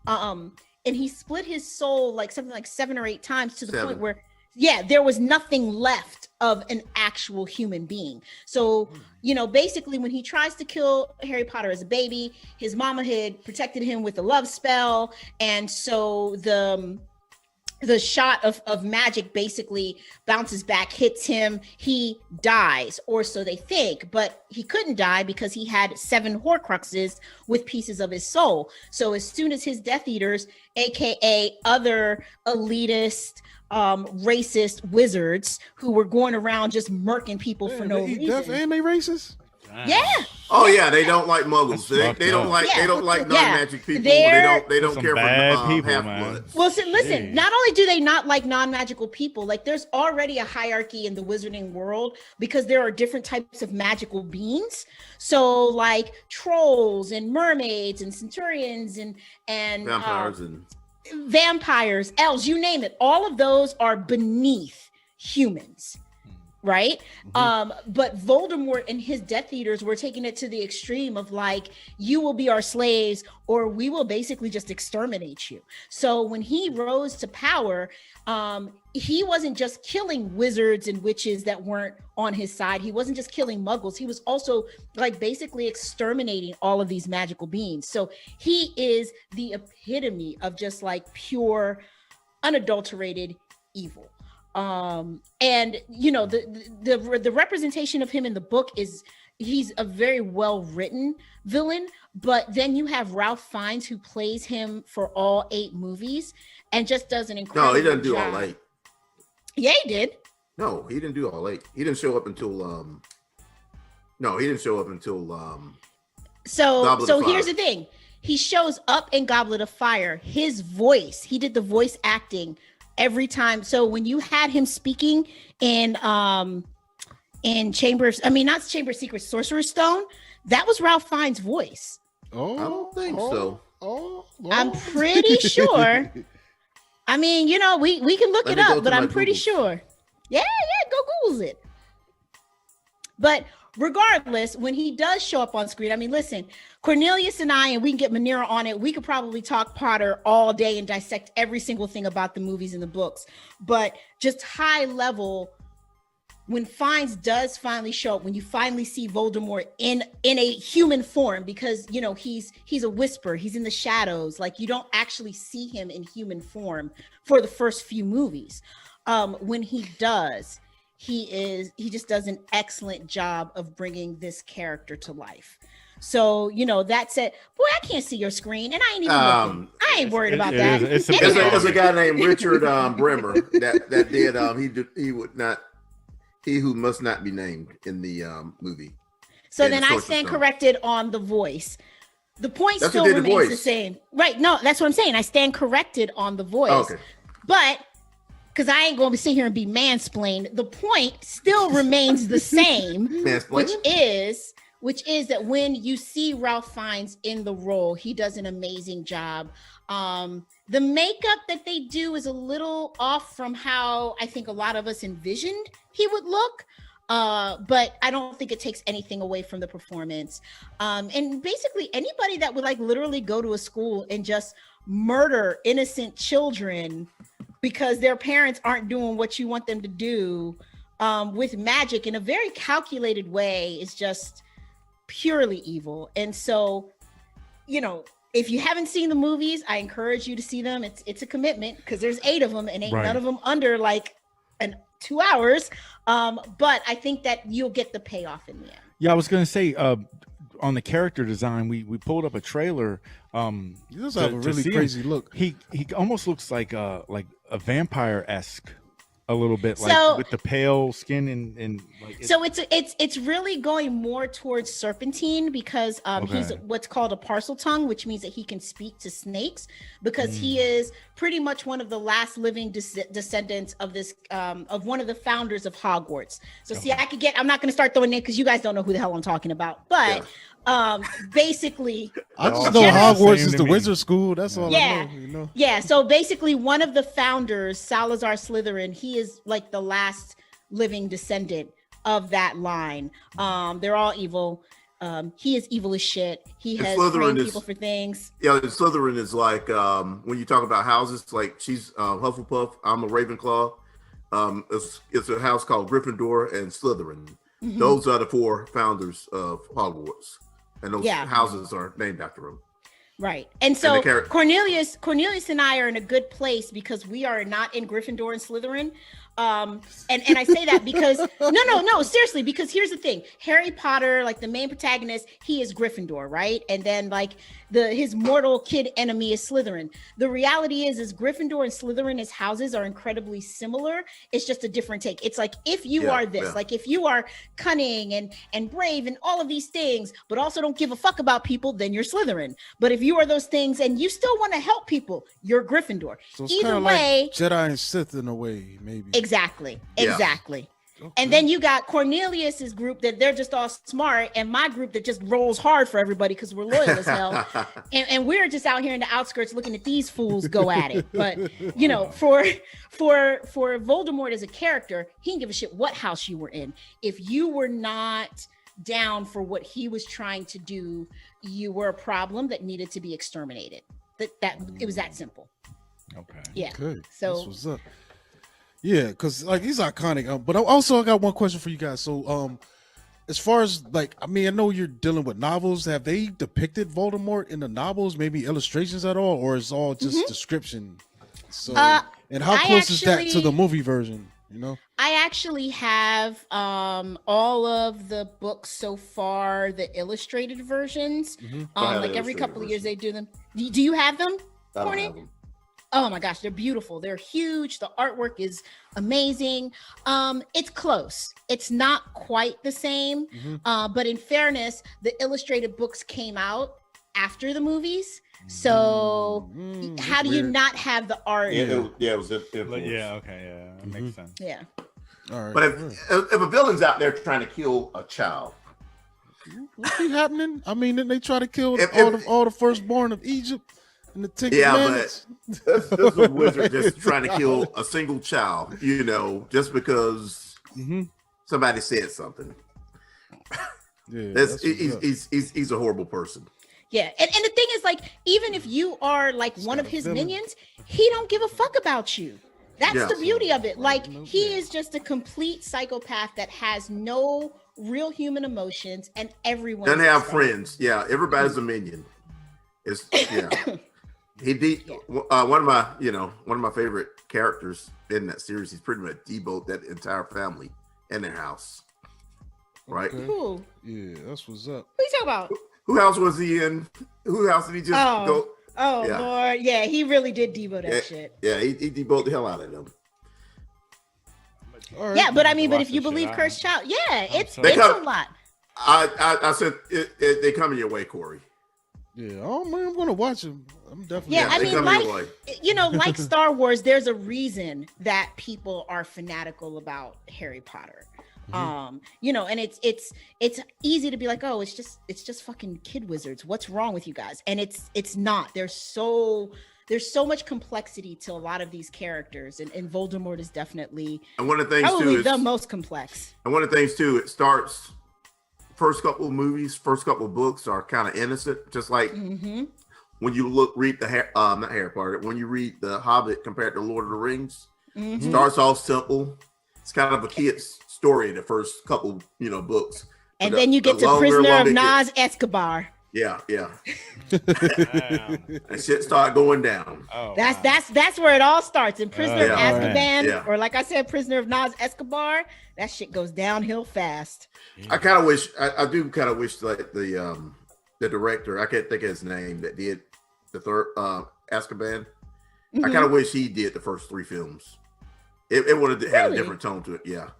And he split his soul like something like 7 or 8 times to the point where, there was nothing left of an actual human being. So, basically when he tries to kill Harry Potter as a baby, his mama had protected him with a love spell. And so the shot of magic basically bounces back, hits him, he dies, or so they think, but he couldn't die because he had 7 Horcruxes with pieces of his soul. So as soon as his Death Eaters, aka other elitist, racist wizards who were going around just murking people for no reason. Death and they racist? Yeah. Oh yeah, they don't like muggles. They don't like non-magic people. They don't care for people, half-bloods. Well, so listen, not only do they not like non-magical people, like there's already a hierarchy in the wizarding world because there are different types of magical beings. So like trolls and mermaids and centurions and vampires, elves, you name it. All of those are beneath humans. Right. But Voldemort and his Death Eaters were taking it to the extreme of like, you will be our slaves or we will basically just exterminate you. So when he rose to power, he wasn't just killing wizards and witches that weren't on his side. He wasn't just killing muggles. He was also like basically exterminating all of these magical beings. So he is the epitome of just like pure, unadulterated evil. And the representation of him in the book is he's a very well written villain, but then you have Ralph Fiennes who plays him for all 8 movies and just does an incredible job. No, he doesn't do all 8. Yeah, he did. No, he didn't do all 8. He didn't show up until So here's the thing. He shows up in Goblet of Fire. His voice, he did the voice acting every time. So when you had him speaking in Chamber of Secrets, Sorcerer's Stone, that was Ralph Fiennes' voice. Oh, I don't think so. I'm pretty sure. I mean, we can look it up, but I'm pretty sure. Yeah, go Google it. But regardless, when he does show up on screen, I mean, listen, Cornelius and we can get Manira on it. We could probably talk Potter all day and dissect every single thing about the movies and the books. But just high level, when Fiennes does finally show up, when you finally see Voldemort in a human form, because, he's a whisper, he's in the shadows. Like you don't actually see him in human form for the first few movies. When he does, he just does an excellent job of bringing this character to life. So, that said, boy, I can't see your screen and I ain't even looking. I ain't worried about that. There's a guy named Richard Bremer that did he who must not be named in the movie. So then I stand corrected on the voice. The point still remains the same. Right. No, that's what I'm saying. I stand corrected on the voice. Oh, okay. But because I ain't going to sit here and be mansplained, the point still remains the same, which is that when you see Ralph Fiennes in the role, he does an amazing job. The makeup that they do is a little off from how I think a lot of us envisioned he would look. But I don't think it takes anything away from the performance. And basically anybody that would like literally go to a school and just murder innocent children because their parents aren't doing what you want them to do with magic in a very calculated way is just purely evil. And so, you know, if you haven't seen the movies, I encourage you to see them. It's a commitment because there's 8 of them and ain't none of them under like 2 hours. But I think that you'll get the payoff in the end. Yeah, I was gonna say on the character design, we pulled up a trailer. He does have a really crazy look. He almost looks like a vampire-esque a little bit, like with the pale skin and like. So it's really going more towards serpentine because he's what's called a parcel tongue, which means that he can speak to snakes because he is pretty much one of the last living descendants of this of one of the founders of Hogwarts. So see, I'm not going to start throwing names because you guys don't know who the hell I'm talking about, but. Basically, I just know Hogwarts is the wizard school. That's all I know. You know? Yeah. So basically, one of the founders, Salazar Slytherin, he is like the last living descendant of that line. They're all evil. He is evil as shit. He has trained people for things. Yeah, Slytherin is like when you talk about houses, like she's Hufflepuff. I'm a Ravenclaw. It's a house called Gryffindor and Slytherin. Mm-hmm. Those are the 4 founders of Hogwarts. And those houses are named after him. Right. And so Cornelius and I are in a good place because we are not in Gryffindor and Slytherin. And I say that because no, seriously, because here's the thing. Harry Potter, like the main protagonist, he is Gryffindor, right? And then like his mortal kid enemy is Slytherin. The reality is Gryffindor and Slytherin as houses are incredibly similar. It's just a different take. It's like if you are this, like if you are cunning and brave and all of these things, but also don't give a fuck about people, then you're Slytherin. But if you are those things and you still want to help people, you're Gryffindor. So it's either way, like Jedi and Sith in a way, maybe. Exactly. Okay. And then you got Cornelius's group that they're just all smart, and my group that just rolls hard for everybody because we're loyal as hell. and we're just out here in the outskirts looking at these fools go at it. But you know, for Voldemort as a character, he didn't give a shit what house you were in. If you were not down for what he was trying to do, you were a problem that needed to be exterminated. That it was that simple. Okay. Yeah. Okay. So that's what's up. Yeah, because like he's iconic. But I got one question for you guys. So as far as like, I mean, I know you're dealing with novels. Have they depicted Voldemort in the novels, maybe illustrations at all, or is all just description? So and how close is that to the movie version? You know, I actually have all of the books so far, the illustrated versions. Like every couple of years they do them. Do you have them, Corny? Oh my gosh, they're beautiful. They're huge. The artwork is amazing. It's close. It's not quite the same. But in fairness, the illustrated books came out after the movies. So how do you not have the art? It was okay, yeah, that makes sense. Yeah. All right. But if a villain's out there trying to kill a child, what's happening? I mean, didn't they try to kill all the firstborn of Egypt? But this is a wizard just trying to kill a single child, you know, just because somebody said something. Yeah, he's a horrible person. Yeah, and the thing is, like, even if you are like one of his minions, he don't give a fuck about you. That's the beauty of it. Like, he is just a complete psychopath that has no real human emotions, and everyone doesn't have friends. Yeah, everybody's a minion. It's one of my favorite characters in that series. He's pretty much deboed that entire family and their house. Right? Okay. Cool. Yeah, that's what's up. What are you talking about? Who house was he in? Who house did he just go? Oh, yeah. Lord. Yeah, he really did debo that shit. Yeah, he deboed the hell out of them. Right. Yeah, but I mean, but if you believe Cursed Child, it's a lot. I said they coming your way, Cory. Yeah, oh man, I'm gonna watch them. I'm definitely. Yeah, I mean, like Star Wars, there's a reason that people are fanatical about Harry Potter. And it's easy to be like, oh, it's just fucking kid wizards. What's wrong with you guys? And it's not. They're so there's so much complexity to a lot of these characters, and Voldemort is definitely And one of the things probably too is, the most complex. and one of the things too, it starts first couple of movies, first couple of books are kind of innocent, just like when you read the not Harry Potter, when you read the Hobbit compared to Lord of the Rings, starts off simple. It's kind of a kid's story in the first couple, books, and then you get to Prisoner of Nas Escobar. Yeah. And shit start going down. Oh, that's where it all starts. In Prisoner of Azkaban, or like I said, Prisoner of Nas Escobar, that shit goes downhill fast. I kind of wish, I do kind of wish like the director, I can't think of his name, that did the third Azkaban. I kind of wish he did the first 3 films. It would have had a different tone to it. Yeah.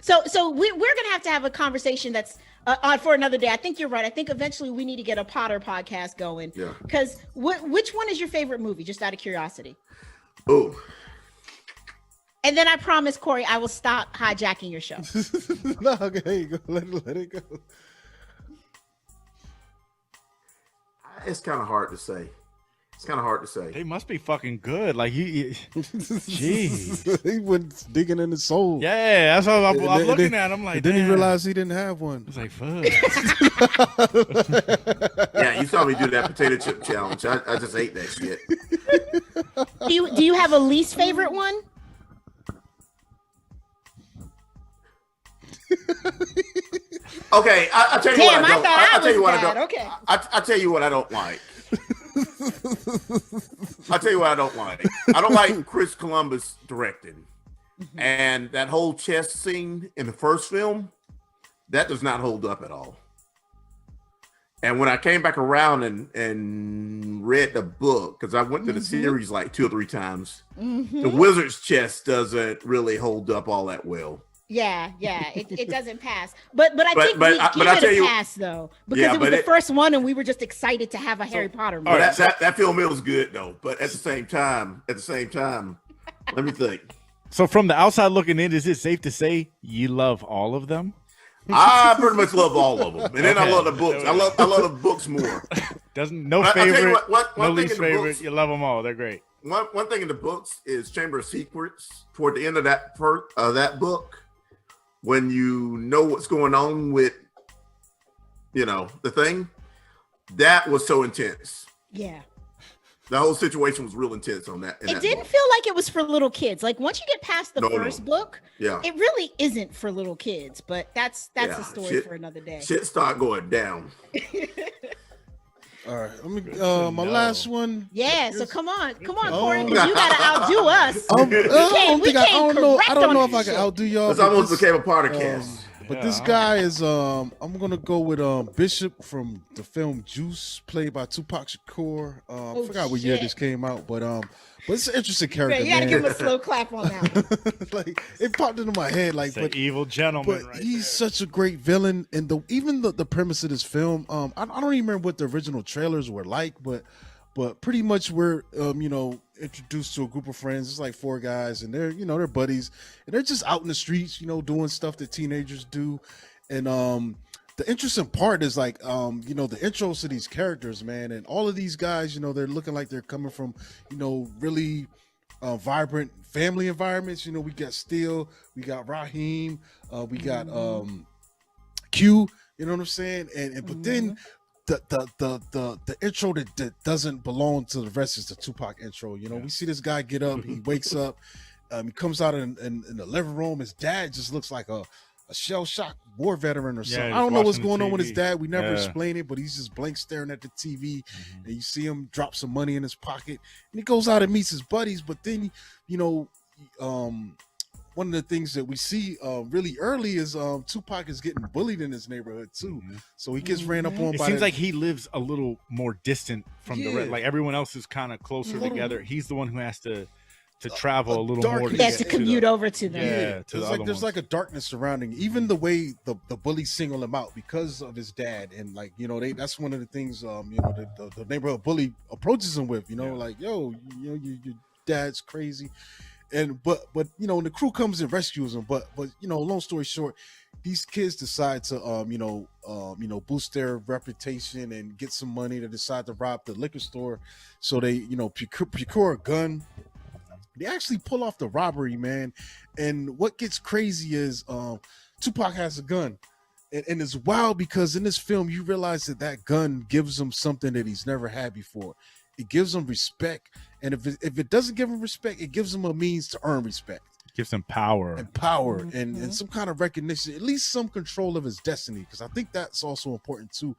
So we're gonna have a conversation that's on for another day. I think you're right. I think eventually we need to get a Potter podcast going. Yeah. Because which one is your favorite movie? Just out of curiosity. Oh. And then I promise, Corey, I will stop hijacking your show. No, okay, there you go. Let it go. It's kind of hard to say. They must be fucking good. Like you jeez. He went digging in his soul. Yeah, that's what I'm looking at. I'm like, then he damn. realized he didn't have one. It's like, fuck. Yeah, you saw me do that potato chip challenge. I just ate that shit. Do you have a least favorite one? Okay, I'll tell you Damn, what I don't. I'll tell you what I don't. Okay. I'll tell you what I don't like. I'll tell you what I don't like. I don't like Chris Columbus directing. And that whole chess scene in the first film, that does not hold up at all. And when I came back around and read the book, because I went to the series like 2 or 3 times, the Wizard's chess doesn't really hold up all that well. Yeah, it doesn't pass. But I think we give it a pass though, because it was the first one, and we were just excited to have a Harry Potter movie. That film is good though, but at the same time, let me think. So from the outside looking in, is it safe to say you love all of them? I pretty much love all of them, and then I love the books. I love the books more. No favorite, no least favorite. Books, you love them all. They're great. One thing in the books is Chamber of Secrets. Toward the end of that book, when you know what's going on with, the thing, that was so intense. Yeah. The whole situation was real intense on that. It didn't feel like it was for little kids. Like once you get past the first book, it really isn't for little kids. But that's a story for another day. Shit start going down. All right, let me my last one. Yeah, so come on, Corey, because you gotta outdo us. I don't know if I can outdo y'all. It's almost became a podcast. But this guy is I'm gonna go with Bishop from the film Juice, played by Tupac Shakur. I forgot what year this came out, but it's an interesting character. You gotta give him a slow clap on that. Like it popped into my head, like but evil gentleman. But he's such a great villain, and the premise of this film. I don't even remember what the original trailers were like, but pretty much we're introduced to a group of friends. It's like 4 guys, and they're buddies, and they're just out in the streets, doing stuff that teenagers do. And the interesting part is like the intros to these characters, man, and all of these guys, they're looking like they're coming from really vibrant family environments. We got Steel, we got Raheem, we got Q, you know what I'm saying, and but then the intro that doesn't belong to the rest is the Tupac intro. We see this guy get up, he wakes up, he comes out in the living room. His dad just looks like a shell-shocked war veteran or something. I don't know what's going on with his dad. We never explain it, but he's just blank staring at the TV, and you see him drop some money in his pocket, and he goes out and meets his buddies. But then, one of the things that we see really early is Tupac is getting bullied in his neighborhood too. So he gets ran up on. It seems like he lives a little more distant from the rest. Like everyone else is kind of closer together. He's the one who has to travel a little more. He has to commute over to them. Yeah, to there's like a darkness surrounding even the way the bullies single him out because of his dad, and that's one of the things the neighborhood bully approaches him with. Like, yo, your dad's crazy. And but and the crew comes and rescues him. But long story short, these kids decide to boost their reputation and get some money to decide to rob the liquor store. So they, procure a gun. They actually pull off the robbery, man. And what gets crazy is Tupac has a gun. And it's wild because in this film, you realize that gun gives him something that he's never had before. It gives him respect. And if it doesn't give him respect, it gives him a means to earn respect. Gives him power. And some kind of recognition, at least some control of his destiny. Because I think that's also important too.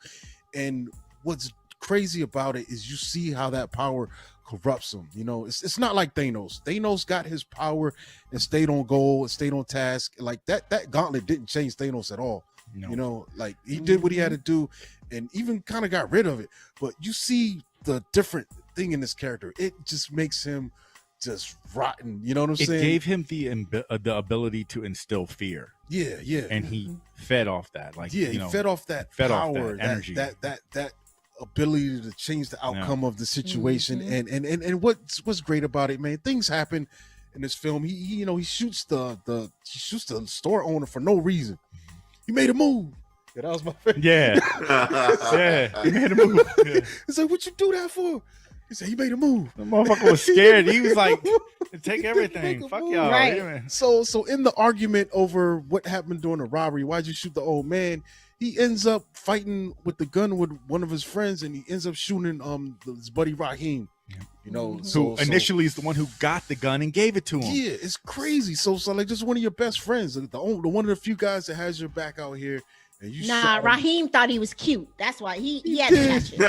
And what's crazy about it is you see how that power corrupts him. It's not like Thanos. Thanos got his power and stayed on goal and stayed on task. Like that gauntlet didn't change Thanos at all. No. He did what he had to do and even kind of got rid of it. But you see the different thing in this character. It just makes him just rotten. You know what I'm saying? It gave him the ability to instill fear. Yeah. And he fed off that. He fed off that power, that energy, that ability to change the outcome of the situation. And what's great about it, man, things happen in this film. He shoots the store owner for no reason. He made a move. Yeah, that was my favorite. Yeah, he made a move. Yeah. He's like, what you do that for? He said, he made a move. The motherfucker was scared. He was like, take everything. Fuck y'all. Right. Yeah, so in the argument over what happened during the robbery, why'd you shoot the old man? He ends up fighting with the gun with one of his friends, and he ends up shooting his buddy Raheem. Who initially is the one who got the gun and gave it to him. Yeah, it's crazy. So like just one of your best friends, the one of the few guys that has your back out here. And you Raheem thought he was cute. That's why he had to catch it.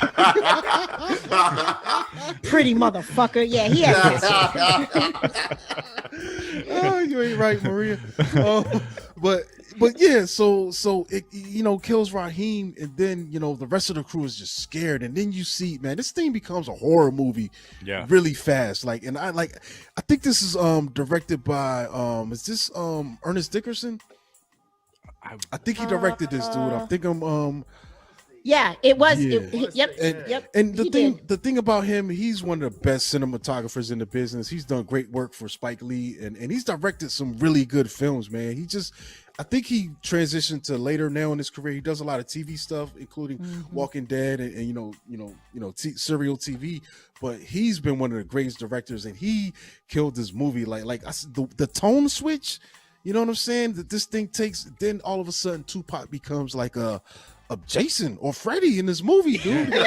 Pretty motherfucker. Yeah, he had to catch it. Oh, you ain't right, Maria. But yeah, so it kills Raheem, and then the rest of the crew is just scared, and then you see, man, this thing becomes a horror movie, really fast. I think this is directed by is this Ernest Dickerson? I think he directed this, dude. I think yeah, it was. Yeah. Yep. And the thing about him, he's one of the best cinematographers in the business. He's done great work for Spike Lee, and he's directed some really good films, man. I think he transitioned to later now in his career. He does a lot of TV stuff, including Walking Dead and serial TV. But he's been one of the greatest directors, and he killed this movie. The tone switch. You know what I'm saying? That this thing takes. Then all of a sudden, Tupac becomes like a Jason or Freddy in this movie, dude. He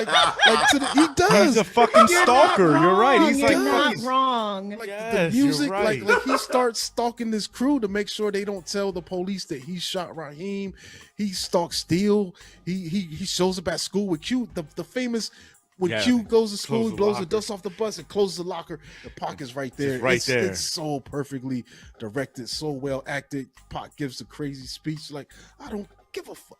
does. He's a fucking stalker. You're right. He's You're not wrong. The music, right. like he starts stalking this crew to make sure they don't tell the police that he shot Raheem. He stalks Steel. He shows up at school with Q. The famous. When Q goes to school, he blows the dust off the bus and closes the locker. The Pac is right there. It's so perfectly directed, so well acted. Pac gives a crazy speech. I don't give a fuck.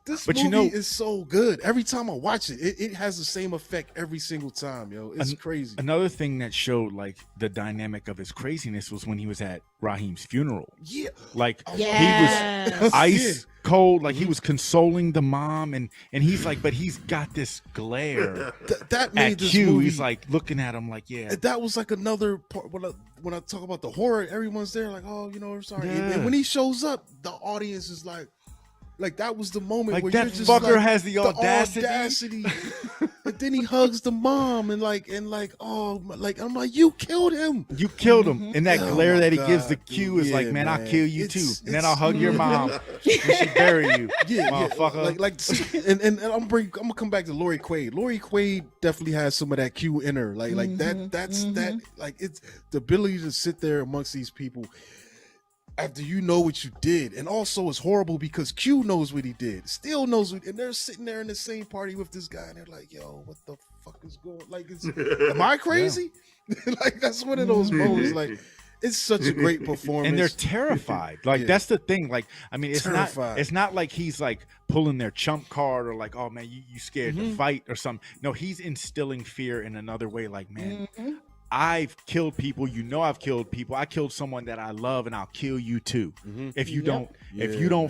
This movie is so good. Every time I watch it, it has the same effect every single time, yo. It's crazy. Another thing that showed the dynamic of his craziness was when he was at Raheem's funeral. Yeah. He was ice cold, he was consoling the mom, and he's but he's got this glare that made at this Q. movie, he's looking at him that was another part when I talk about the horror, everyone's there I'm sorry. And when he shows up, the audience is like that was the moment where that you're just fucker has the audacity. And then he hugs the mom and I'm like, you killed him. And that glare that he gives the Q is man, I'll kill you too. And then I'll hug your mom. We should bury you. Motherfucker. And I'm gonna come back to Lori Quaid. Lori Quaid definitely has some of that Q in her. It's the ability to sit there amongst these people after you know what you did. And also it's horrible because Q knows what he did, still knows what, and they're sitting there in the same party with this guy and they're like, yo, what the fuck is going, am I crazy? That's one of those moments. It's such a great performance. And they're terrified. That's the thing. It's terrified. It's not like he's pulling their chump card or oh man, you scared to fight or something. No, he's instilling fear in another way. Man, I've killed people. I've killed people. I killed someone that I love, and I'll kill you too. If you don't,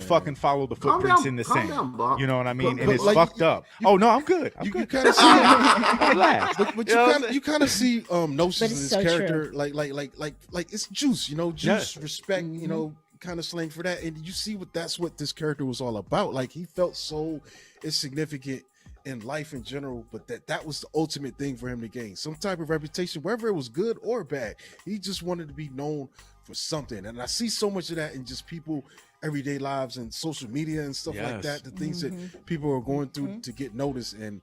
fucking follow the footprints in the sand. You know what I mean? And it's fucked up. Oh no, I'm good. You kind of see, but you kind of see Gnosis in his character, like it's Juice. Juice, respect. kind of slang for that. And you see that's what this character was all about. Like, he felt so insignificant in life in general, but that was the ultimate thing for him to gain some type of reputation, whether it was good or bad. He just wanted to be known for something. And I see so much of that in just people everyday lives and social media and stuff like that, the things that people are going through to get noticed. And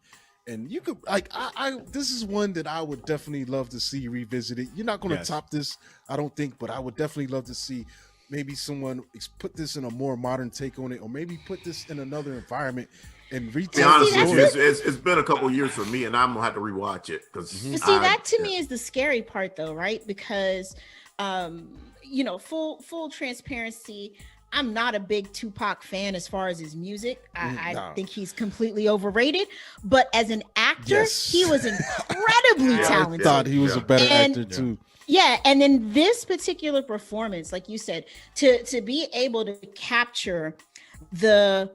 you could, like, I this is one that I would definitely love to see revisited. You're not going to top this, I don't think, but I would definitely love to see maybe someone put this in a more modern take on it, or maybe put this in another environment and retell. To be honest with you, it's been a couple years for me, and I'm gonna have to rewatch it because that to me is the scary part, though, right? Because full transparency, I'm not a big Tupac fan as far as his music. I think he's completely overrated. But as an actor, he was incredibly talented. I thought he was a better actor too. Yeah, and in this particular performance, like you said, to be able to capture the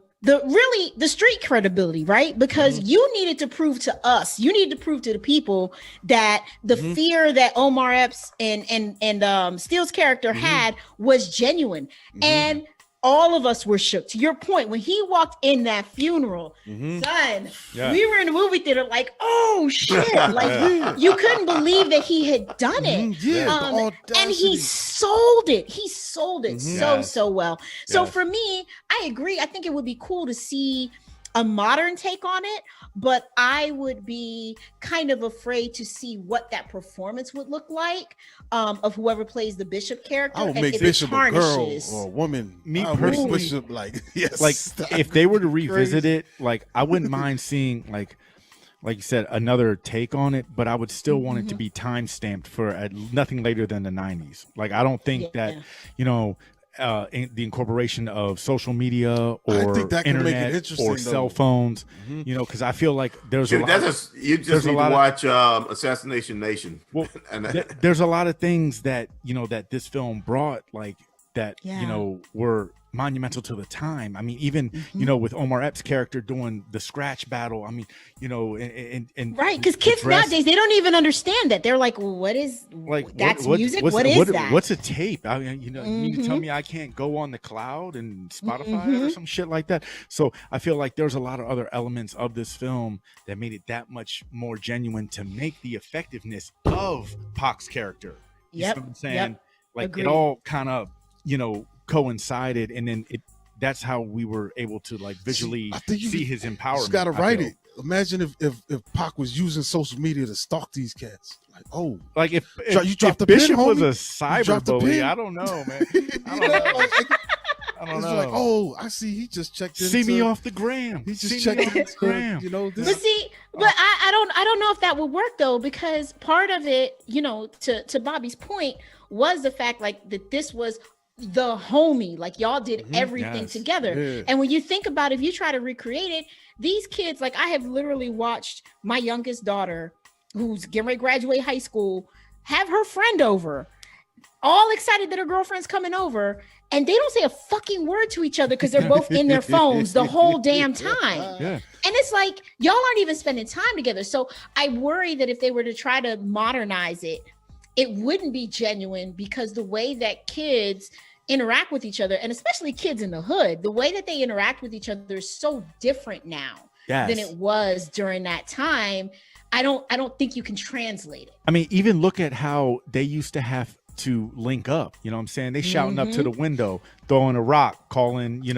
street credibility, right? Because you needed to prove to us, you needed to prove to the people that the fear that Omar Epps and Steele's character had was genuine. And all of us were shook. To your point, when he walked in that funeral, son, we were in the movie theater like, oh shit. Like, you couldn't believe that he had done it. And he sold it. He sold it so well. So for me, I agree. I think it would be cool to see a modern take on it, but I would be kind of afraid to see what that performance would look like of whoever plays the Bishop character. I would make Bishop a girl or a woman. Me personally, Bishop, like, yes, like if they were to revisit it, like, I wouldn't mind seeing like you said, another take on it, but I would still want it to be time stamped for nothing later than the 90s. Like, I don't think that the incorporation of social media or internet or cell phones, because I feel like there's you just need to watch Assassination Nation. Well, there's a lot of things that that this film brought, like that were monumental to the time. I mean, even with Omar Epps' character doing the scratch battle. I mean, and right, because kids nowadays, they don't even understand that. They're like, well, what is that's music? What is that? What's a tape? I mean, you mean to tell me I can't go on the cloud and Spotify or some shit like that? So I feel like there's a lot of other elements of this film that made it that much more genuine to make the effectiveness of Pac's character. You know what I'm saying? Like, agreed. It all kind of coincided, and then that's how we were able to like visually see his empowerment. You just gotta write it. Imagine if Pac was using social media to stalk these cats. Like, if you dropped the Bishop pin, was a cyber bully, I don't know, man. I don't know. Like, oh, I see. He just checked in. See me off the gram. He just checked in the gram. But I don't know if that would work though, because part of it, to Bobby's point, was the fact like that this was the homie, like y'all did everything together. And when you think about it, if you try to recreate it, these kids, like, I have literally watched my youngest daughter, who's getting ready to graduate high school, have her friend over, all excited that her girlfriend's coming over, and they don't say a fucking word to each other because they're both in their phones the whole damn time. And it's like, y'all aren't even spending time together. So I worry that if they were to try to modernize it, it wouldn't be genuine, because the way that kids interact with each other, and especially kids in the hood, the way that they interact with each other is so different now than it was during that time. I don't think you can translate it. I mean, even look at how they used to have to link up. You know what I'm saying? They shouting up to the window, throwing a rock, calling the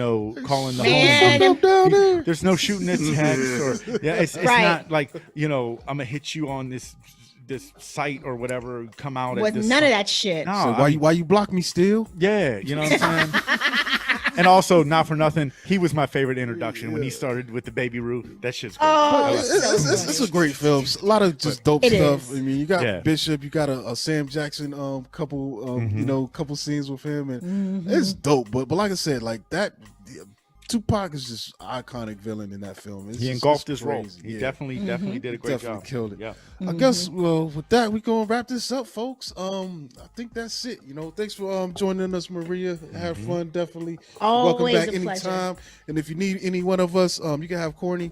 home. There's no shooting at text, or it's not like, I'm gonna hit you on this site or whatever, come out with none of that shit. No, so why you block me still? Yeah, you know what I'm saying? And also, not for nothing, he was my favorite introduction when he started with the Baby Ruth. That shit's great. It's a great film. A lot of just dope stuff. I mean, you got Bishop, you got a Sam Jackson couple scenes with him, and it's dope. But like I said, like that, Tupac is just an iconic villain in that film. He engulfed his role. He definitely did a great job. Killed it. Yeah. I guess, well, with that, we're going to wrap this up, folks. I think that's it. Thanks for joining us, Maria. Have fun, definitely. Always welcome back a anytime. pleasure. And if you need any one of us, you can have Corny.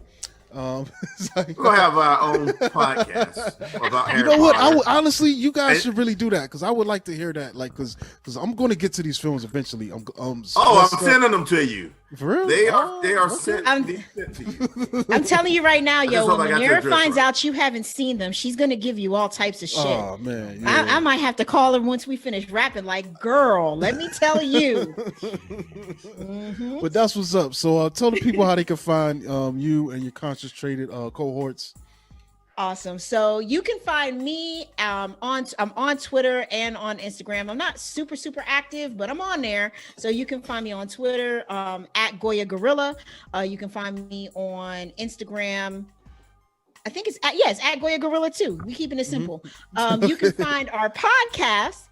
It's like- We're gonna have our own podcast about Harry you know what? I Potter. would honestly, you guys And- should really do that because I would like to hear that. Like, because I'm going to get to these films eventually. Oh, I'm sending them to you. for real. They are okay. sent to you. I'm telling you right now, just yo, hope when I got your Manera address finds right. out you haven't seen them, she's gonna give you all types of shit. Oh man, yeah. I might have to call her once we finish rapping. Like, girl, let me tell you. But that's what's up. So tell the people how they can find you and your concentrated cohorts. Awesome. So you can find me I'm on Twitter and on Instagram. I'm not super active, but I'm on there. So you can find me on Twitter at Goya Gorilla. You can find me on Instagram. I think it's at Goya Gorilla too. We keeping it simple. You can find our podcast,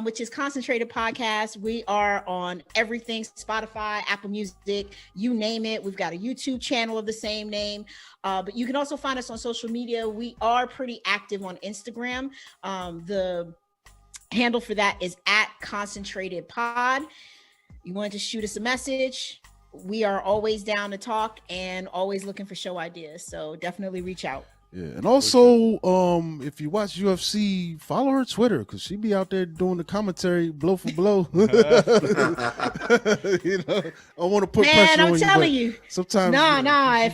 which is Concentrated Podcast. We are on everything: Spotify, Apple Music, you name it. We've got a YouTube channel of the same name. But you can also find us on social media. We are pretty active on Instagram. The handle for that is at Concentrated Pod. You wanted to shoot us a message. We are always down to talk and always looking for show ideas. So definitely reach out. Yeah, and also, if you watch UFC, follow her Twitter because she be out there doing the commentary blow for blow. You know, I want to put pressure I'm on telling you. you. Sometimes,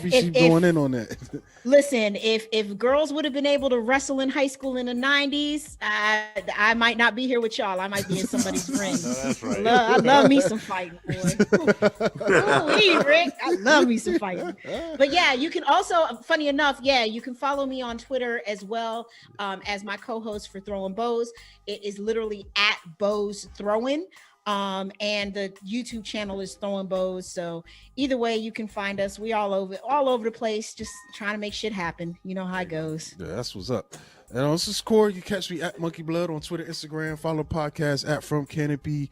If going in on that. Listen, if girls would have been able to wrestle in high school in the 90s, I might not be here with y'all. I might be in somebody's ring. No, that's right. I love me some fighting, boy. Ooh, Rick, I love me some fighting. But yeah, you can also, funny enough, you can follow me on Twitter as well as my co-host for Throwing Bows. It is literally at Bows Throwing. And the YouTube channel is Throwing Bows. So either way, you can find us. We all over the place, just trying to make shit happen. You know how it goes. Yeah, that's what's up. And this is Cory. You catch me at Monkey Blood on Twitter, Instagram. Follow the podcast at From Canopy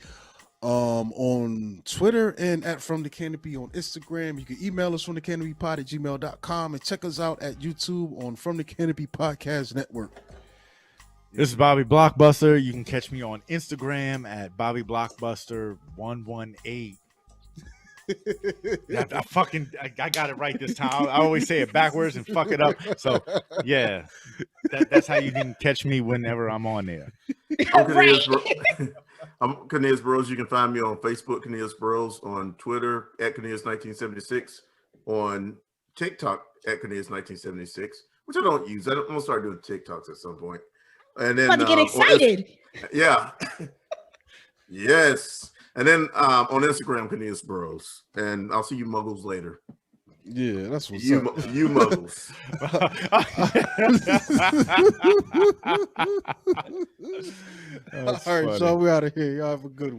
on Twitter and at From the Canopy on Instagram. You can email us from thecanopypod at gmail.com and check us out at YouTube on From the Canopy Podcast Network. This is Bobby Blockbuster. You can catch me on Instagram at Bobby Blockbuster 118. I got it right this time. I always say it backwards and fuck it up. So yeah, that's how you can catch me whenever I'm on there. I'm Cornelius Bros. You can find me on Facebook, Cornelius Bros, on Twitter at Cornelius1976, on TikTok at Cornelius1976, which I don't use. I'm gonna start doing TikToks at some point. And then I'm about to get excited. Yeah. Yes. And then on Instagram, Cornelius Bros. And I'll see you muggles later. Yeah, that's what's You up. you muggles. All right, so we're out of here. Y'all have a good one.